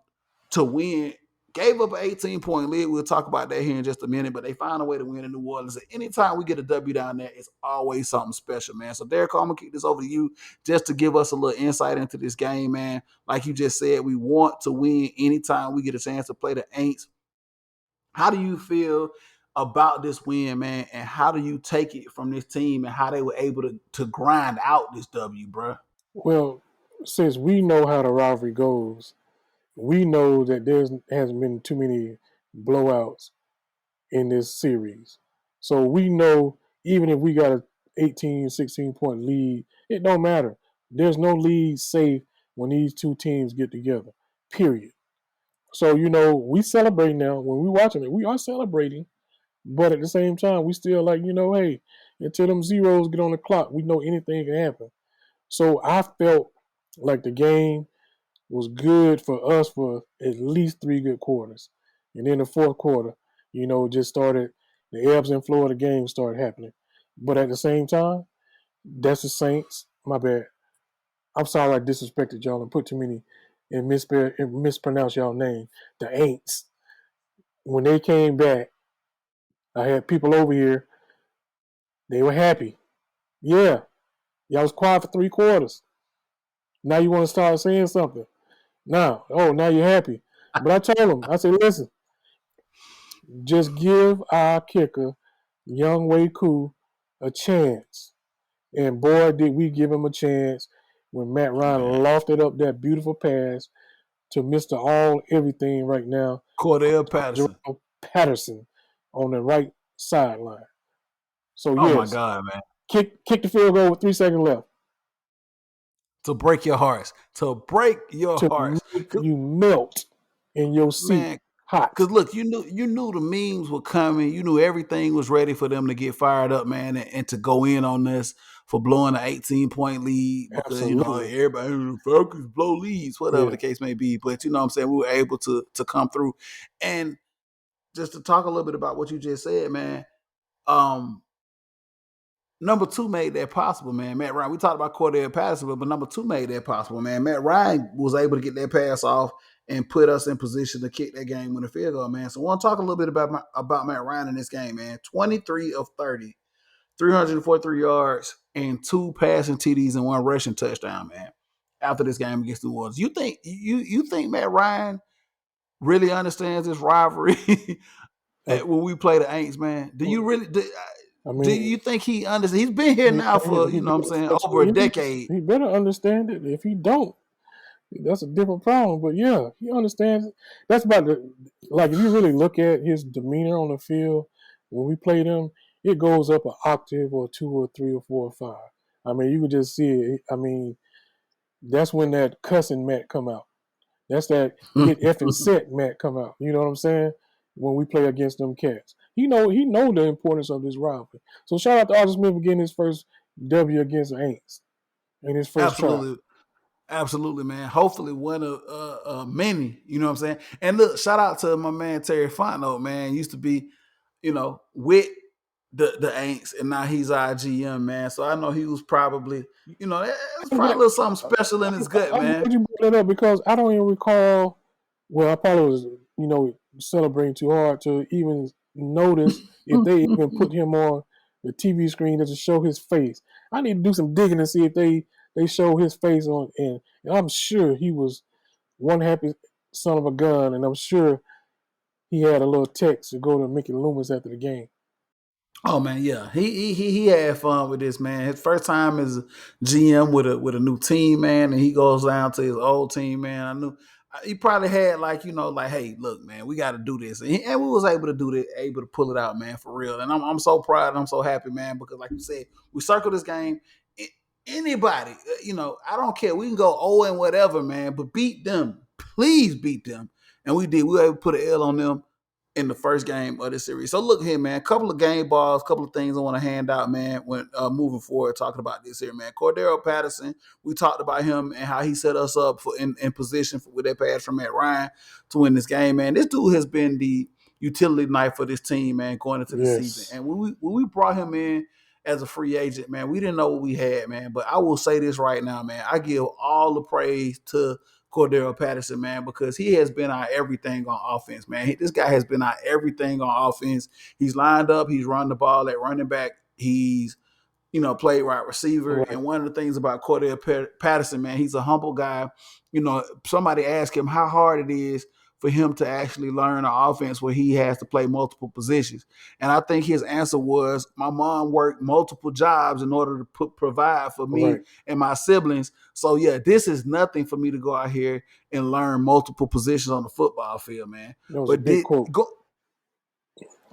to win. Gave up an 18-point lead. We'll talk about that here in just a minute, but they found a way to win in New Orleans. And anytime we get a W down there, it's always something special, man. So, Derek, I'm going to kick this over to you just to give us a little insight into this game, man. Like you just said, we want to win anytime we get a chance to play the Aints. How do you feel about this win, man? And how do you take it from this team and how they were able to grind out this W, bro? Well, since we know how the rivalry goes, we know that there hasn't been too many blowouts in this series. So we know even if we got a 18, 16 point lead, it don't matter. There's no lead safe when these two teams get together. Period. So, we celebrate now. When we watching it, we are celebrating. But at the same time, we still like, hey, until them zeros get on the clock, we know anything can happen. So I felt like the game was good for us for at least 3 good quarters. And then the fourth quarter, just started, the ebbs and flow of the game started happening. But at the same time, that's the Saints. My bad. I'm sorry I disrespected y'all and put too many and mispronounced y'all name. The Aints. When they came back, I had people over here. They were happy. Yeah, y'all was quiet for 3 quarters. Now you want to start saying something. Now you're happy. But I told them, I said, listen, just give our kicker, Young Wei Koo, a chance. And boy, did we give him a chance when Matt Ryan Man, lofted up that beautiful pass to Mr. All Everything right now, Cordell Patterson. Jerome Patterson on the right sideline. So Oh my yes, God, man. kick the field goal with 3 seconds left To break your hearts. To break your to hearts. make you melt in your seat Man, hot. because look, you knew the memes were coming. You knew everything was ready for them to get fired up, man, and to go in on this for blowing an 18-point lead because Absolutely. everybody Falcons blow leads, whatever Yeah. the case may be. But you know what I'm saying, we were able to come through. And just to talk a little bit about what you just said, man. Um, Number two made that possible, man. Matt Ryan. We talked about Cordell Patterson, but number two made that possible, man. Matt Ryan was able to get that pass off and put us in position to kick that game with a field goal, man. So I want to talk a little bit about Matt Ryan in this game, man. 23 of 30, 343 yards, and 2 passing TDs and 1 rushing touchdown, man. After this game against New Orleans, you think Matt Ryan really understands this rivalry I, when we play the Aints, man? Do you really? I Do mean, you think he understands? He's been here he now played for, he what I'm did it saying, for over a 2 years. decade. He better understand it. If he don't, that's a different problem. But yeah, he understands it. That's about the like if you really look at his demeanor on the field when we play them, it goes up an octave or two or three or four or five. I mean, you can just see it. I mean, that's when that cussing Matt come out. That's that get effing set Matt come out. You know what I'm saying? When we play against them cats. He know the importance of this rivalry. So shout out to Arthur Smith for getting his first W against the Aints in his first try. Absolutely. Absolutely, man. Hopefully one of many, you know what I'm saying? And look, shout out to my man Terry Fontenot, man. Used to be, with the Aints, and now he's our GM, man. So I know he was probably, there's I'm probably a glad, little something special in his gut, I'm man. glad you brought that up because I don't even recall. Well, I probably was, celebrating too hard to even notice if they even put him on the TV screen just to show his face. I need to do some digging and see if they show his face on. And I'm sure he was one happy son of a gun, and I'm sure he had a little text to go to Mickey Loomis after the game. Oh man, yeah, he had fun with this, man. His first time as GM with a new team, man, and he goes down to his old team, man. I knew he probably had like, like, hey, look, man, we got to do this, and we was able to do it, able to pull it out, man, for real. And I'm so proud, and I'm so happy, man, because like you said, we circled this game. Anybody, I don't care. We can go 0 and whatever, man, but beat them, please beat them, and we did. We were able to put an L on them in the first game of this series. So look here, man. A couple of game balls, a couple of things I want to hand out, man, when moving forward, talking about this here, man. Cordero Patterson, we talked about him and how he set us up for in position with that pass from Matt Ryan to win this game, man. This dude has been the utility knife for this team, man, going into the season. Yes, And when we brought him in as a free agent, man, we didn't know what we had, man. But I will say this right now, man. I give all the praise to Cordero Patterson, man, because he has been our everything on offense, man. This guy has been our everything on offense. He's lined up. He's run the ball at running back. He's played wide receiver. right, And one of the things about Cordell Patterson, man, he's a humble guy. Somebody asked him how hard it is for him to actually learn an offense where he has to play multiple positions. And I think his answer was, my mom worked multiple jobs in order to provide for me right. and my siblings. So, yeah, this is nothing for me to go out here and learn multiple positions on the football field, man. That was a But big quote.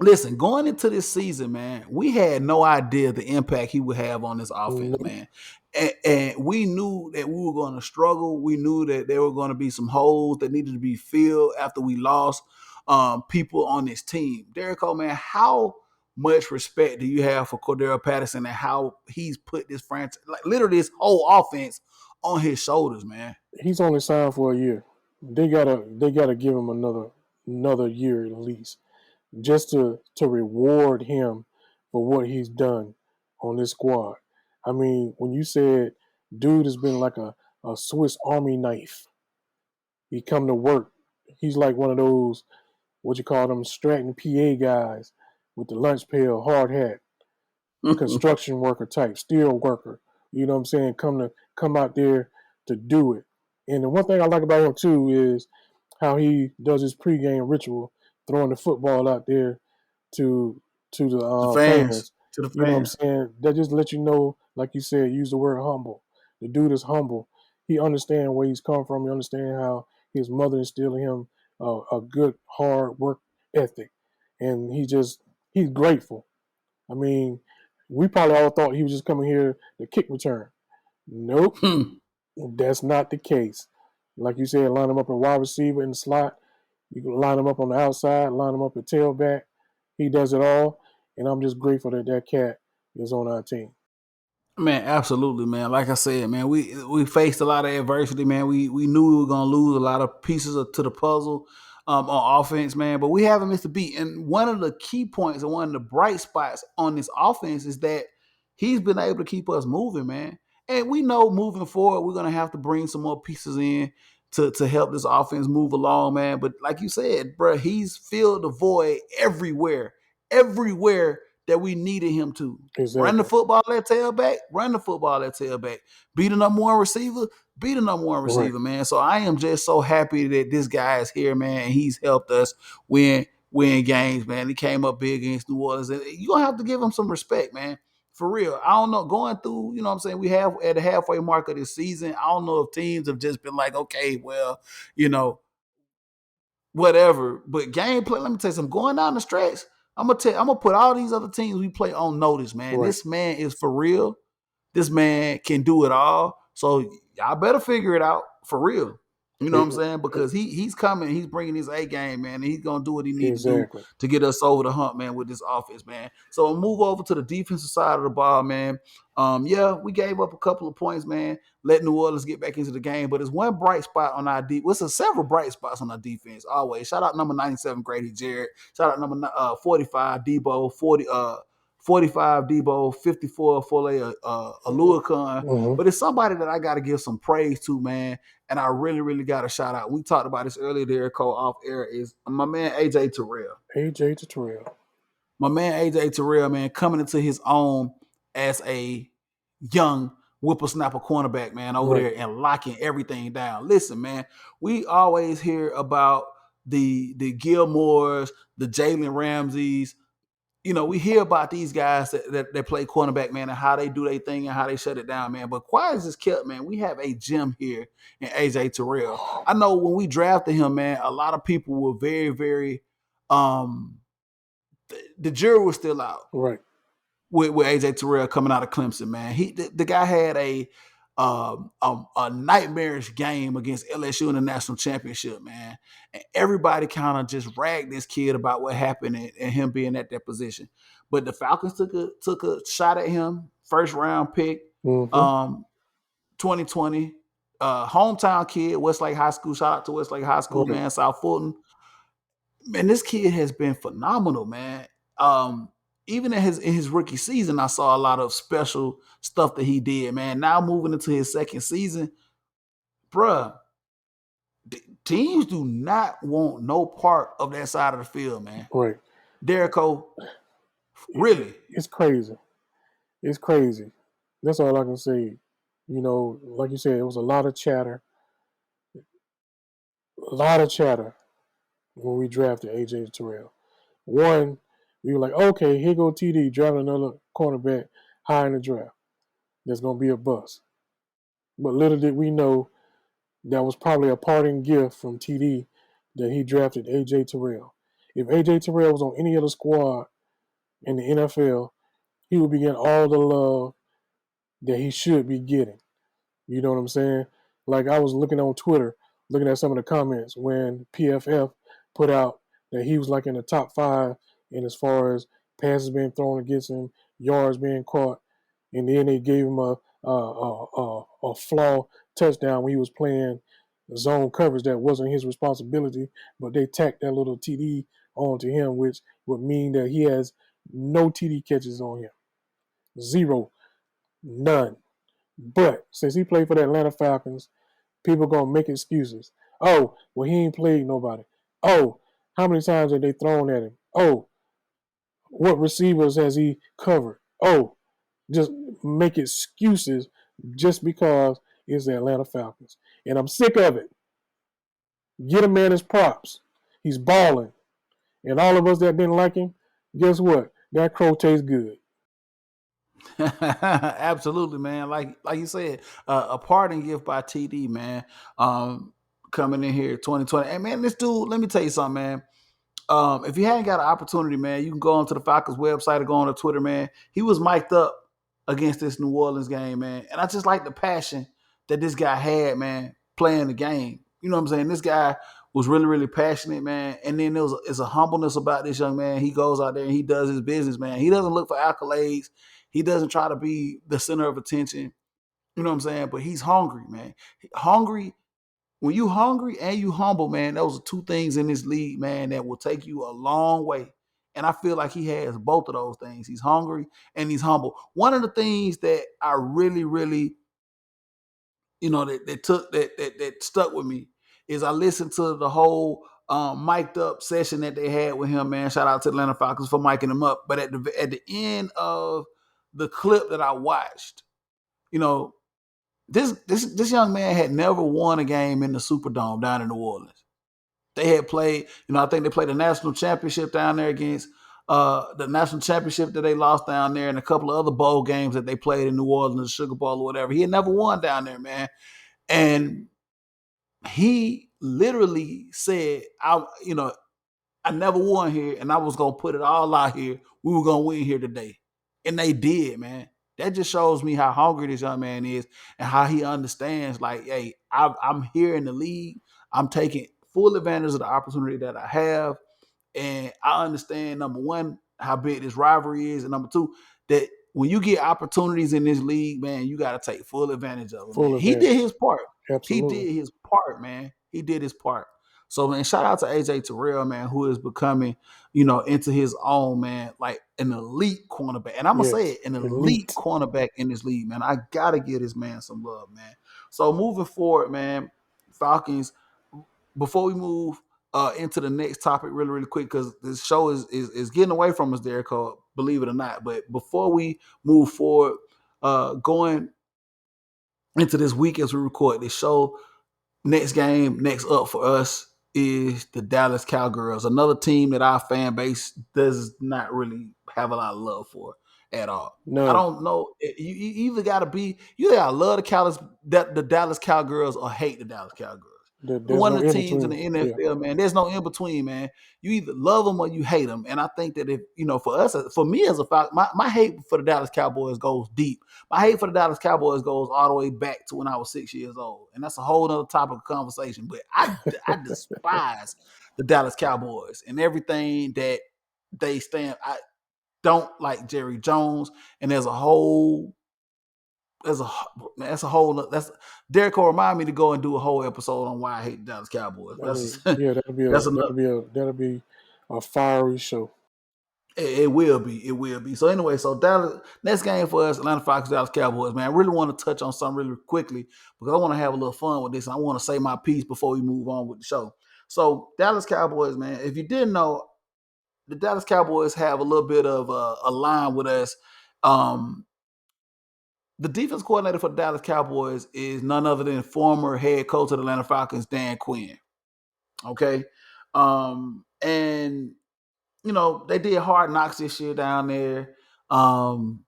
listen, going into this season, man, we had no idea the impact he would have on this offense, Nope. man. And we knew that we were going to struggle. We knew that there were going to be some holes that needed to be filled after we lost people on this team. Derek Cole, man, how much respect do you have for Cordero Patterson and how he's put this franchise, like literally this whole offense, on his shoulders, man? He's only signed for a year. They gotta give him another year at least, just to reward him for what he's done on this squad. I mean, when you said dude has been like a Swiss Army knife, he come to work. He's like one of those what you call them Stratton PA guys with the lunch pail, hard hat, construction worker type, steel worker. You know what I'm saying? Come out there to do it. And the one thing I like about him too is how he does his pregame ritual, throwing the football out there to the The fans, fans. to the You know what I'm fans. saying? That just let you know, like you said, use the word humble. The dude is humble. He understands where he's come from. He understands how his mother instilled in him a good hard work ethic, and he's grateful. I mean, we probably all thought he was just coming here to kick return. Nope, that's not the case. Like you said, line him up a wide receiver in the slot. You can line him up on the outside, line him up at tailback. He does it all, and I'm just grateful that that cat is on our team. Man, absolutely, man. Like I said, man, we faced a lot of adversity, man. We knew we were gonna lose a lot of pieces to the puzzle on offense, man. But we haven't missed a beat. And one of the key points and one of the bright spots on this offense is that he's been able to keep us moving, man. And we know moving forward, we're gonna have to bring some more pieces in to help this offense move along, man. But like you said, bro, he's filled the void everywhere that we needed him to. Run the Exactly. football at tailback, run the football at tailback. Beat the number one receiver, beat the number one Right. receiver, man. So I am just so happy that this guy is here, man, and he's helped us win games, man. He came up big against New Orleans. And you're gonna have to give him some respect, man. For real. I don't know. Going through, you know what I'm saying? We have at the halfway mark of this season. I don't know if teams have just been like, okay, well, you know, whatever. But gameplay, let me tell you something. Going down the stretch, I'm gonna put all these other teams we play on notice, man. Right. This man is for real. This man can do it all. So y'all better figure it out for real. You know what I'm E- saying? Because he's coming, he's bringing his A game, man, and he's gonna do what he need to do Exactly. to get us over the hump, man, with this offense, man. So we'll move over to the defensive side of the ball, man. Yeah, we gave up a couple of points, man. Let New Orleans get back into the game, but there's one bright spot on our defense. Well, several bright spots on our defense. Always shout out number 97 Grady Jarrett. Shout out number 45 Debo. 40 45 Debo, 54 Foley Aluakon. Mm-hmm. But it's somebody that I got to give some praise to, man. And I really, really got to shout out. We talked about this earlier there, Cole, off air, is my man AJ Terrell. AJ Terrell. My man AJ Terrell, man, coming into his own as a young whippersnapper cornerback, man, over Right. there and locking everything down. Listen, man, we always hear about the Gilmores, the Jalen Ramseys. You know, we hear about these guys that play cornerback, man, and how they do their thing and how they shut it down, man. But quiet as it's kept, man, we have a gem here in AJ Terrell. I know when we drafted him, man, a lot of people were very, very the jury was still out Right. with AJ Terrell coming out of Clemson, man. The guy had a nightmarish game against LSU in the national championship, man. And everybody kind of just ragged this kid about what happened and him being at that position. But the Falcons took a shot at him, first round pick, Mm-hmm. 2020. Hometown kid, Westlake High School. Shout out to Westlake High School, Right. man. South Fulton. Man, this kid has been phenomenal, man. Even in his rookie season, I saw a lot of special stuff that he did, man. Now moving into his second season, bruh, teams do not want no part of that side of the field, man. Right. Derrico, really. It's crazy. It's crazy. That's all I can say. You know, like you said, it was a lot of chatter. A lot of chatter when we drafted AJ Terrell. One, we were like, okay, here go TD drafting another cornerback high in the draft. That's gonna be a bust. But little did we know that was probably a parting gift from TD that he drafted AJ Terrell. If AJ Terrell was on any other squad in the NFL, he would be getting all the love that he should be getting. You know what I'm saying? Like I was looking on Twitter, looking at some of the comments when PFF put out that he was like in the top 5 in as far as passes being thrown against him, yards being caught, and then they gave him a flaw touchdown when he was playing zone coverage that wasn't his responsibility, but they tacked that little TD onto him, which would mean that he has no TD catches on him. Zero. None. But since he played for the Atlanta Falcons, people gonna make excuses. Oh, well, he ain't played nobody. Oh, how many times have they thrown at him? Oh, what receivers has he covered? Oh, just make excuses just because it's the Atlanta Falcons. And I'm sick of it. Get a man his props. He's balling. And all of us that didn't like him, guess what? That crow tastes good. Absolutely, man. Like you said, a parting gift by TD, man. Coming in here 2020. And man, this dude, let me tell you something, man. If you hadn't got an opportunity, man, you can go onto the Falcons website or go on to Twitter, man. He was mic'd up against this New Orleans game, man. And I just like the passion that this guy had, man, playing the game. You know what I'm saying? This guy was really, really passionate, man. And then it's a humbleness about this young man. He goes out there and he does his business, man. He doesn't look for accolades. He doesn't try to be the center of attention. You know what I'm saying? But he's hungry, man. Hungry. When you hungry and you humble, man, those are two things in this league, man, that will take you a long way. And I feel like he has both of those things. He's hungry and he's humble. One of the things that I really, really, that stuck with me is I listened to the whole mic'd up session that they had with him, man. Shout out to Atlanta Falcons for micing him up. But at the end of the clip that I watched, you know, this young man had never won a game in the Superdome down in New Orleans. They had played, I think they played the national championship down there against the national championship that they lost down there and a couple of other bowl games that they played in New Orleans, the Sugar Bowl or whatever. He had never won down there, man. And he literally said, I never won here and I was going to put it all out here. We were going to win here today. And they did, man. That just shows me how hungry this young man is and how he understands, like, hey, I'm here in the league. I'm taking full advantage of the opportunity that I have. And I understand, number one, how big this rivalry is. And number two, that when you get opportunities in this league, man, you got to take full advantage of them, man. Full He advantage. did his part. He Absolutely. did his part, man. He did his part. So man, shout out to AJ Terrell, man, who is becoming, into his own, man, like an elite cornerback. And I'm gonna say Yes, it, an elite elite. cornerback in this league, man. I gotta give this man some love, man. So moving forward, man, Falcons. Before we move into the next topic, really, really quick, because this show is getting away from us, Derek, believe it or not. But before we move forward, going into this week as we record this show, next game, next up for us is the Dallas Cowgirls, another team that our fan base does not really have a lot of love for at all. I None. don't know. You either got to be, you gotta love the Dallas Cowgirls or hate the Dallas Cowgirls. There's One no of the in teams in between. the Yeah, NFL, man. There's no in between, man. You either love them or you hate them. And I think that if, for us, for me as a Falcon, my hate for the Dallas Cowboys goes deep. My hate for the Dallas Cowboys goes all the way back to when I was 6 years old. And that's a whole other topic of conversation. But I despise the Dallas Cowboys and everything that they stand. I don't like Jerry Jones. And there's a that's a whole that's Derek will remind me to go and do a whole episode on why I hate the Dallas Cowboys. I mean, That's yeah, that's enough. that'll be a fiery show. It will be. It will be. So anyway, so Dallas next game for us, Atlanta Falcons, Dallas Cowboys. Man, I really want to touch on something really quickly because I want to have a little fun with this. And I want to say my piece before we move on with the show. So Dallas Cowboys, man. If you didn't know, the Dallas Cowboys have a little bit of a line with us. Um, the defense coordinator for the Dallas Cowboys is none other than former head coach of the Atlanta Falcons, Dan Quinn. Okay, and they did hard knocks this year down there. Um,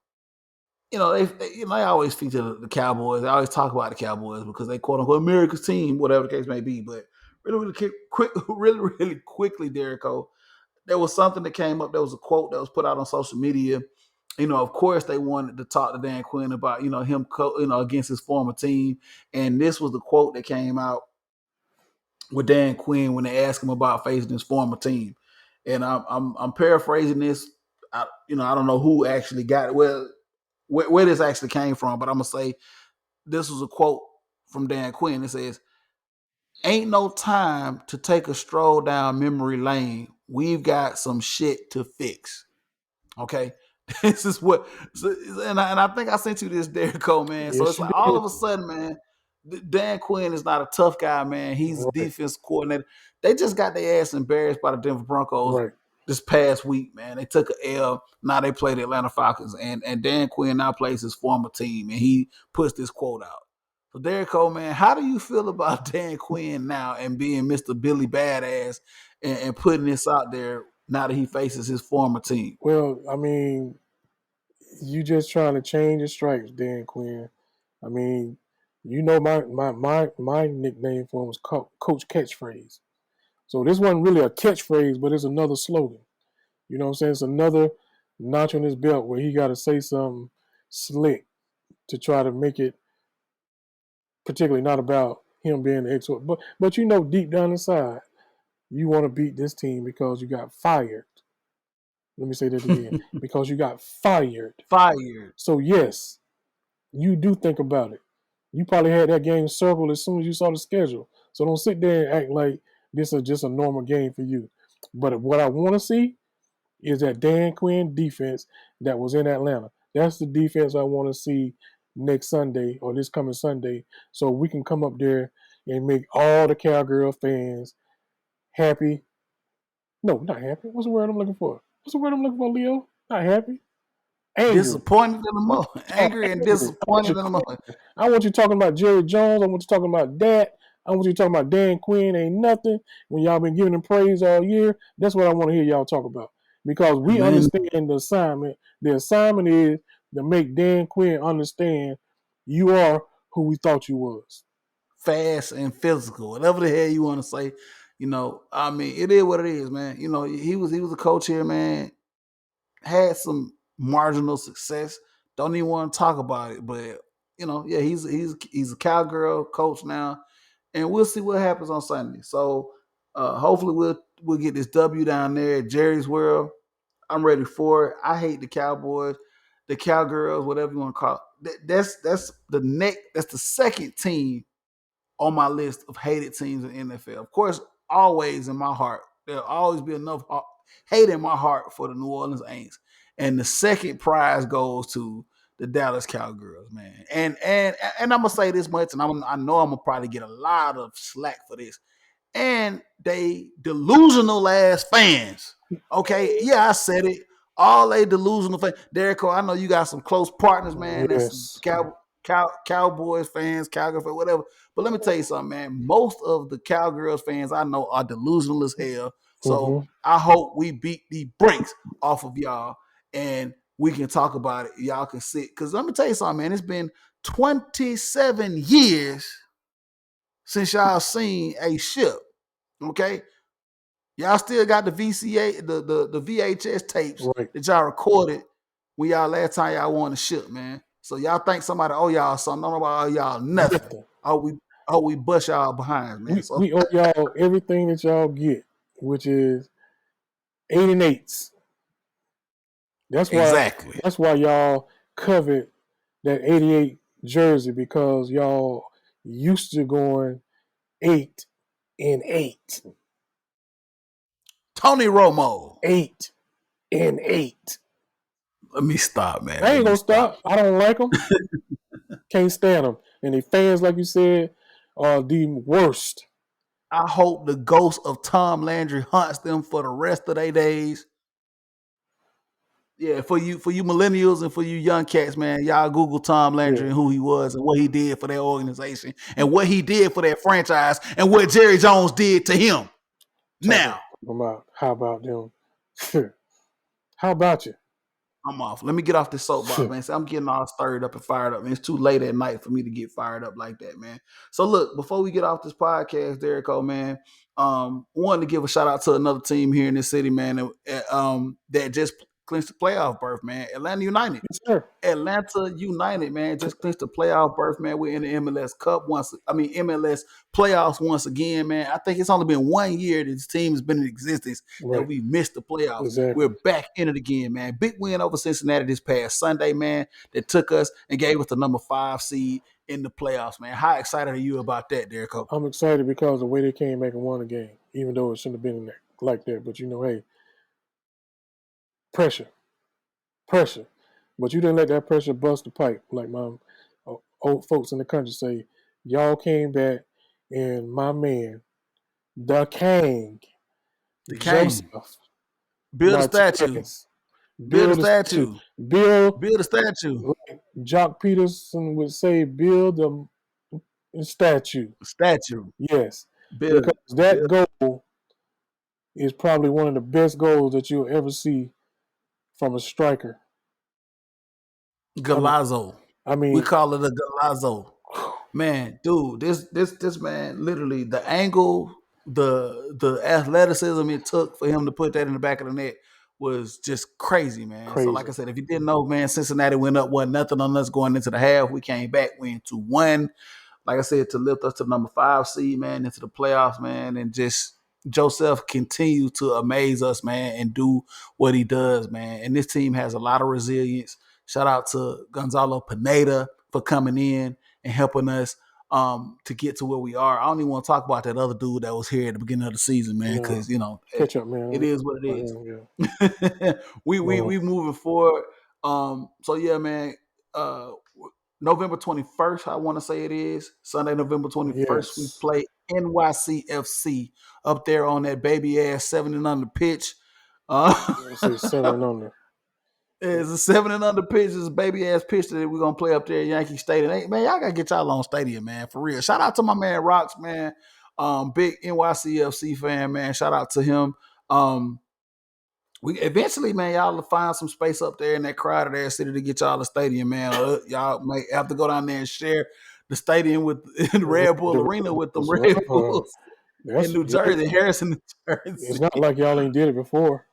they always feature the Cowboys. They always talk about the Cowboys because they quote unquote America's team, whatever the case may be. But really, really quick, really, really quickly, Derrico, there was something that came up. There was a quote that was put out on social media. Of course, they wanted to talk to Dan Quinn about him, against his former team, and this was the quote that came out with Dan Quinn when they asked him about facing his former team. And I'm paraphrasing this. I don't know who actually got it. Well, where this actually came from, but I'm gonna say this was a quote from Dan Quinn. It says, "Ain't no time to take a stroll down memory lane. We've got some shit to fix." Okay, this is what, and I think I sent you this, Derek Cole, man. So Yes, it's you like all did. of a sudden, man, Dan Quinn is not a tough guy, man. He's a Right, defense coordinator. They just got their ass embarrassed by the Denver Broncos right. this past week, man. They took an L. Now they play the Atlanta Falcons, and Dan Quinn now plays his former team, and he puts this quote out. So Derek Cole, man, how do you feel about Dan Quinn now and being Mr. Billy Badass and putting this out there now that he faces his former team? Well, I mean, you just trying to change the stripes, Dan Quinn. I mean, my nickname for him was Coach Catchphrase. So this wasn't really a catchphrase, but it's another slogan. You know what I'm saying? It's another notch on his belt where he got to say something slick to try to make it particularly not about him being the expert. But deep down inside, you want to beat this team because you got fired. Let me say that again. Because you got fired. Fired. So yes, you do think about it. You probably had that game circled as soon as you saw the schedule. So don't sit there and act like this is just a normal game for you. But what I want to see is that Dan Quinn defense that was in Atlanta. That's the defense I want to see next Sunday or this coming Sunday, so we can come up there and make all the Cowgirl fans happy. No, not happy. What's the word I'm looking for? What's the word I'm looking for, Leo? Not happy. Angry. Disappointed in the moment. Oh, Angry and angry. I want disappointed you in the moment. crying. I want you talking about Jerry Jones. I want you talking about that. I want you talking about Dan Quinn ain't nothing when y'all been giving him praise all year. That's what I want to hear y'all talk about. Because we Man, understand the assignment. The assignment is to make Dan Quinn understand you are who we thought you was. fast and physical, whatever the hell you want to say. I mean, it is what it is, man. He was a coach here, man. Had some marginal success. Don't even want to talk about it, but yeah, he's a cowgirl coach now, and we'll see what happens on Sunday. So hopefully we'll get this W down there at Jerry's World. I'm ready for it. I hate the Cowboys, the Cowgirls, whatever you want to call it. That's the second team on my list of hated teams in the NFL. Of course, always in my heart. There'll always be enough hate in my heart for the New Orleans Aints. And the second prize goes to the Dallas Cowgirls, man. And I'm gonna say this much, and I know I'm gonna probably get a lot of slack for this. And they delusional ass fans. Okay, yeah, I said it. All they delusional fans. Derek, I know you got some close partners, man. That's some Yes. Cowboys fans, Cowgirls fans, whatever. But let me tell you something, man. Most of the Cowgirls fans I know are delusional as hell. So Mm-hmm. I hope we beat the brakes off of y'all and we can talk about it. Y'all can sit. Because let me tell you something, man. It's been 27 years since y'all seen a ship. Okay. Y'all still got the VCA, the VHS tapes Right. that y'all recorded when y'all last time y'all won the ship, man. So y'all think somebody owe y'all something. Don't nobody owe y'all nothing. Nothing. We bust y'all behind, man. So We owe y'all everything that y'all get, which is 8 and 8s. That's why exactly. that's why y'all covet that 88 jersey, because y'all used to going 8 and 8. Tony Romo. 8 and 8. Let me stop, man. I Let ain't me gonna stop. stop. I don't like them. Can't stand them. And the fans, like you said, are the worst. I hope the ghost of Tom Landry haunts them for the rest of their days. Yeah, for you millennials and for you young cats, man, y'all Google Tom Landry Yeah. and who he was and what he did for that organization and what he did for that franchise and what Jerry Jones did to him. Talking Now, about how about them? How about you? I'm off. Let me get off this soapbox, man. So I'm getting all stirred up and fired up. Man, it's too late at night for me to get fired up like that, man. So look, before we get off this podcast, Derek, man, wanted to give a shout out to another team here in this city, man, that just clinched the playoff berth, man. Atlanta United. Yes, sir. Atlanta United, man, just clinched the playoff berth, man. We're in the MLS Cup MLS playoffs once again, man. I think it's only been 1 year that this team has been in existence that Right. we missed the playoffs. Exactly. We're back in it again, man. Big win over Cincinnati this past Sunday, man, that took us and gave us the number 5 seed in the playoffs, man. How excited are you about that, Derek? I'm excited because the way they came back and won the game, even though it shouldn't have been in there like that. But hey, pressure, pressure. But you didn't let that pressure bust the pipe, like my old folks in the country say. Y'all came back, and my man, the King, The Joseph King. Build a statue. Martinez, Build a build a statue. statue. Build, Build a statue. like Jock Peterson would say, build a statue. Statue. Yes, Build because it. that Build goal is probably one of the best goals that you'll ever see from a striker. I mean, Galazzo. I We mean, call it a Galazzo. Man, dude, this man, literally the angle, the athleticism it took for him to put that in the back of the net was just crazy, man. So, like crazy. I said, if you didn't know, man, Cincinnati went up 1-0 on us going into the half. We came back, went 2-1. Like I said, to lift us to number 5 seed, man, into the playoffs, man, and just Joseph continues to amaze us, man, and do what he does, man. And this team has a lot of resilience. Shout out to Gonzalo Pineda for coming in and helping us to get to where we are. I don't even want to talk about that other dude that was here at the beginning of the season, man, No, because it, catch up, it man. is what it is. Yeah. We moving forward. So yeah, man. Uh, November 21st, I want to say it is Sunday, November 21st. We Yes. play NYCFC up there on that baby ass 7 and under pitch. I say 7 and under. It's a 7 and under pitch. It's a baby ass pitch that we're gonna play up there at Yankee Stadium. Hey, man, y'all gotta get y'all on stadium, man, for real. Shout out to my man Rocks, man. Big NYCFC fan, man. Shout out to him. We eventually, man, y'all will find some space up there in that crowded ass city to get y'all a stadium, man. Y'all may have to go down there and share the stadium with the Red Bull The Arena with them Rebels, Red Bulls in that's New Jersey, Harrison, New it's Jersey. not like y'all ain't did it before.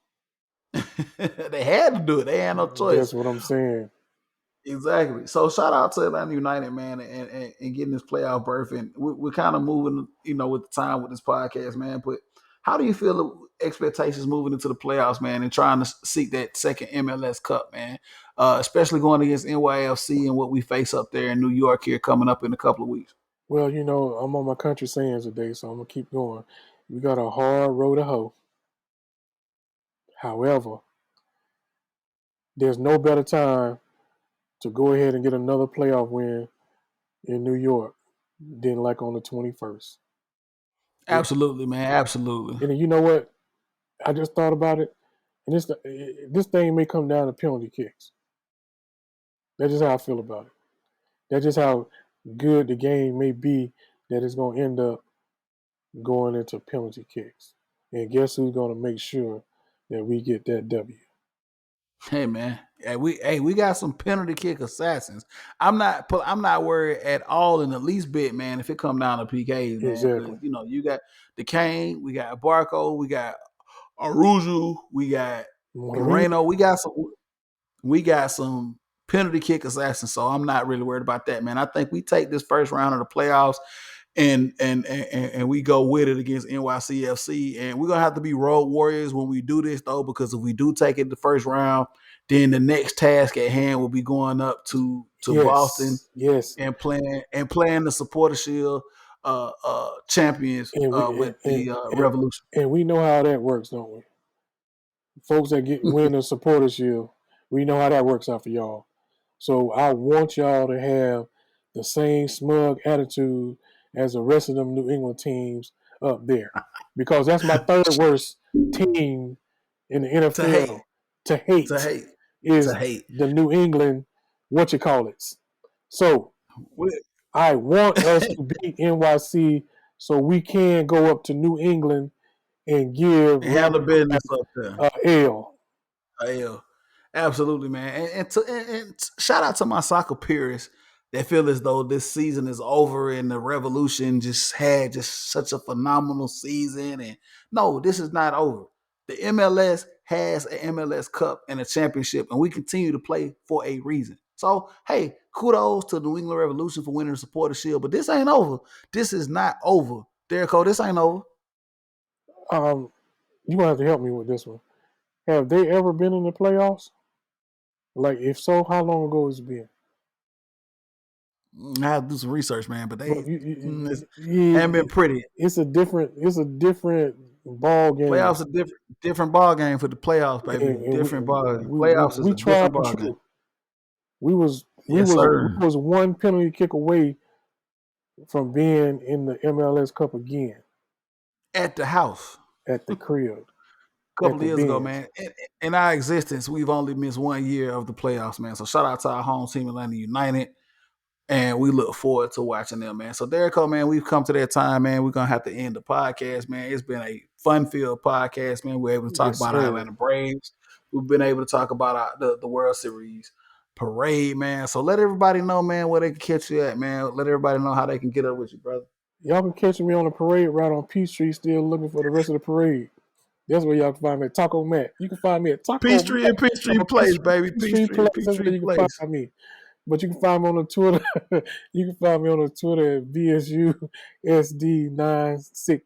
They had to do it. They had no choice. That's what I'm saying. Exactly. So shout out to Atlanta United, man, and getting this playoff berth. And we're kind of moving, with the time with this podcast, man. But how do you feel the expectations moving into the playoffs, man, and trying to seek that second MLS Cup, man? Especially going against NYFC and what we face up there in New York here coming up in a couple of weeks. Well, I'm on my country sayings today, so I'm gonna keep going. We got a hard road to hoe. However, there's no better time to go ahead and get another playoff win in New York than like on the 21st. Absolutely, man. Absolutely. And you know what? I just thought about it, and this thing may come down to penalty kicks. That's just how I feel about it. That's just how good the game may be. That it's going to end up going into penalty kicks. And guess who's going to make sure that we get that W? Hey man, we got some penalty kick assassins. I'm not worried at all in the least bit, man. If it come down to PKs, man, because Exactly. you got the Kane, we got Barco, we got Aruju, we got Moreno. Moreno, we got some penalty kick assassins. So I'm not really worried about that, man. I think we take this first round of the playoffs and we go with it against NYCFC. And we're gonna have to be road warriors when we do this though, because if we do take it the first round, then the next task at hand will be going up to Boston Yes. Yes. and playing the supporter shield champions And with we the and, Revolution. and we know how that works, don't we? Folks that get win the supporter shield, we know how that works out for y'all. So I want y'all to have the same smug attitude as the rest of them New England teams up there, because that's my third worst team in the To hate, NFL to to hate hate, to is hate. the New England what you call it. So We- I want us to beat NYC so we can go up to New England and give and handle Randy business up there. L. Yeah, absolutely, man. And shout out to my soccer purists that feel as though this season is over and the Revolution just had just such a phenomenal season. And no, this is not over. The MLS has an MLS Cup and a championship, and we continue to play for a reason. So, hey, kudos to the New England Revolution for winning the Supporter Shield, but this ain't over. This is not over. Derek Cole, this ain't over. You gonna have to help me with this one. Have they ever been in the playoffs? Like, if so, how long ago has it been? I have to do some research, man, but Well, they haven't been pretty. it's a different ball game, Playoffs a different ball game for the playoffs, baby. and Different ball game. we Playoffs is we a tried different and ball game. true. We was we Yes, was we sir. was one penalty kick away from being in the MLS Cup again At the house. at the crib A at couple of the years ago, Benz. man. In our existence, we've only missed 1 year of the playoffs, man. So shout out to our home team, Atlanta United. And we look forward to watching them, man. So, Derrico, man, we've come to that time, man. We're gonna have to end the podcast, man. It's been a fun-filled podcast, man. We're able to talk Yes, about our sir. Atlanta Braves. We've been able to talk about the World Series parade, man. So let everybody know, man, where they can catch you at, man. Let everybody know how they can get up with you, brother. Y'all can catch me on the parade route on Peachtree, still looking for the rest of the parade. That's where y'all can find me at Taco Matt. You can find me at Taco Peachtree Matt and Peachtree on Place, baby. Peachtree Peachtree and Place. That's Peachtree where you can Place. find me. But you can find me on the Twitter. You can find me on the Twitter at BSUSD96.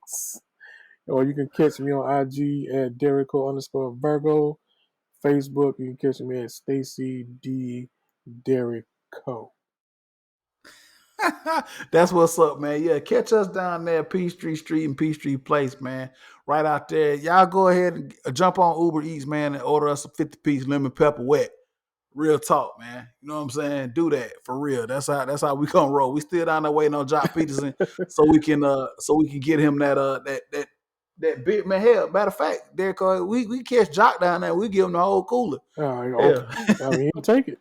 Or you can catch me on IG at Derico_Virgo. Facebook, you can catch me at Stacy D. Derico. That's what's up, man. Yeah, catch us down there, Peachtree Street and Peachtree Place, man. Right out there. Y'all go ahead and jump on Uber Eats, man, and order us a 50-piece lemon pepper wet. Real talk, man. You know what I'm saying? Do that for real. That's how we gonna roll. We still down there waiting on Jock Peterson so we can get him that big man. Hell, matter of fact, Derek, we catch Jock down there. We give him the whole cooler. Okay. Yeah. I mean, he'll take it.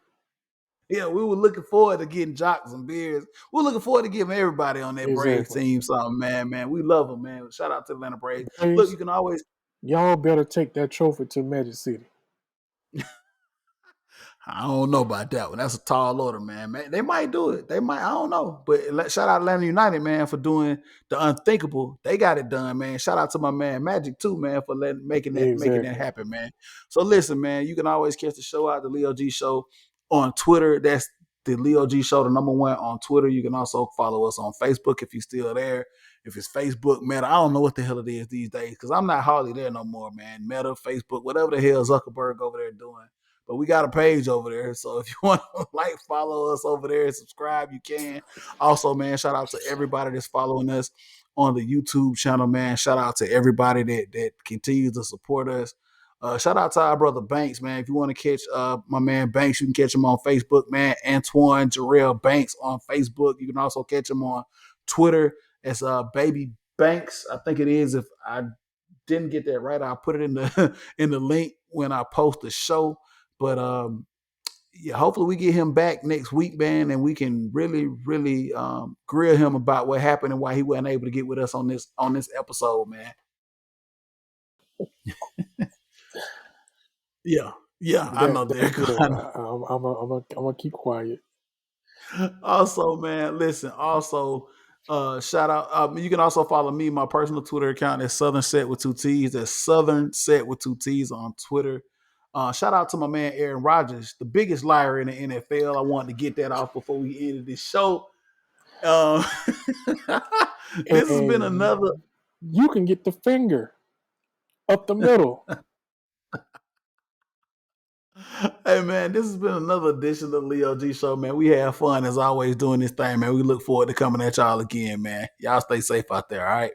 Yeah, we were looking forward to getting Jock some beers. We're looking forward to giving everybody on that Braves Exactly. team something, man. Man, we love them, man. Shout out to Atlanta Braves. Look, Braves, you can always y'all better take that trophy to Magic City. I don't know about that one. That's a tall order, man. They might do it. They might. I don't know. But shout out Atlanta United, man, for doing the unthinkable. They got it done, man. Shout out to my man Magic too, man, for making that Exactly. happen, man. So listen, man, you can always catch the show out, the Leo G Show, on Twitter. That's the Leo G Show, the #1 on Twitter. You can also follow us on Facebook if you're still there. If it's Facebook, Meta, I don't know what the hell it is these days because I'm not hardly there no more, man. Meta, Facebook, whatever the hell Zuckerberg over there doing. but we got a page over there. So if you want to like, follow us over there and subscribe, you can. Also, man, shout out to everybody that's following us on the YouTube channel, man. Shout out to everybody that continues to support us. Shout out to our brother Banks, man. If you want to catch my man Banks, you can catch him on Facebook, man. Antoine Jarrell Banks on Facebook. You can also catch him on Twitter as Baby Banks. I think it is. If I didn't get that right, I'll put it in the in the link when I post the show. But yeah, hopefully we get him back next week, man, and we can really, really grill him about what happened and why he wasn't able to get with us on this episode, man. Yeah, yeah, I know, That's Derek. good. I know. I'm gonna keep quiet. Also, man, listen. Also, shout out. You can also follow me. My personal Twitter account is Southern Set with two T's. That's Southern Set with two T's on Twitter. Shout out to my man Aaron Rodgers, the biggest liar in the NFL. I wanted to get that off before we ended this show. Um, this has been another. And you can get the finger up the middle. Hey man, this has been another edition of the Leo G Show, man. We have fun as always doing this thing, man. We look forward to coming at y'all again, man. Y'all stay safe out there, all right?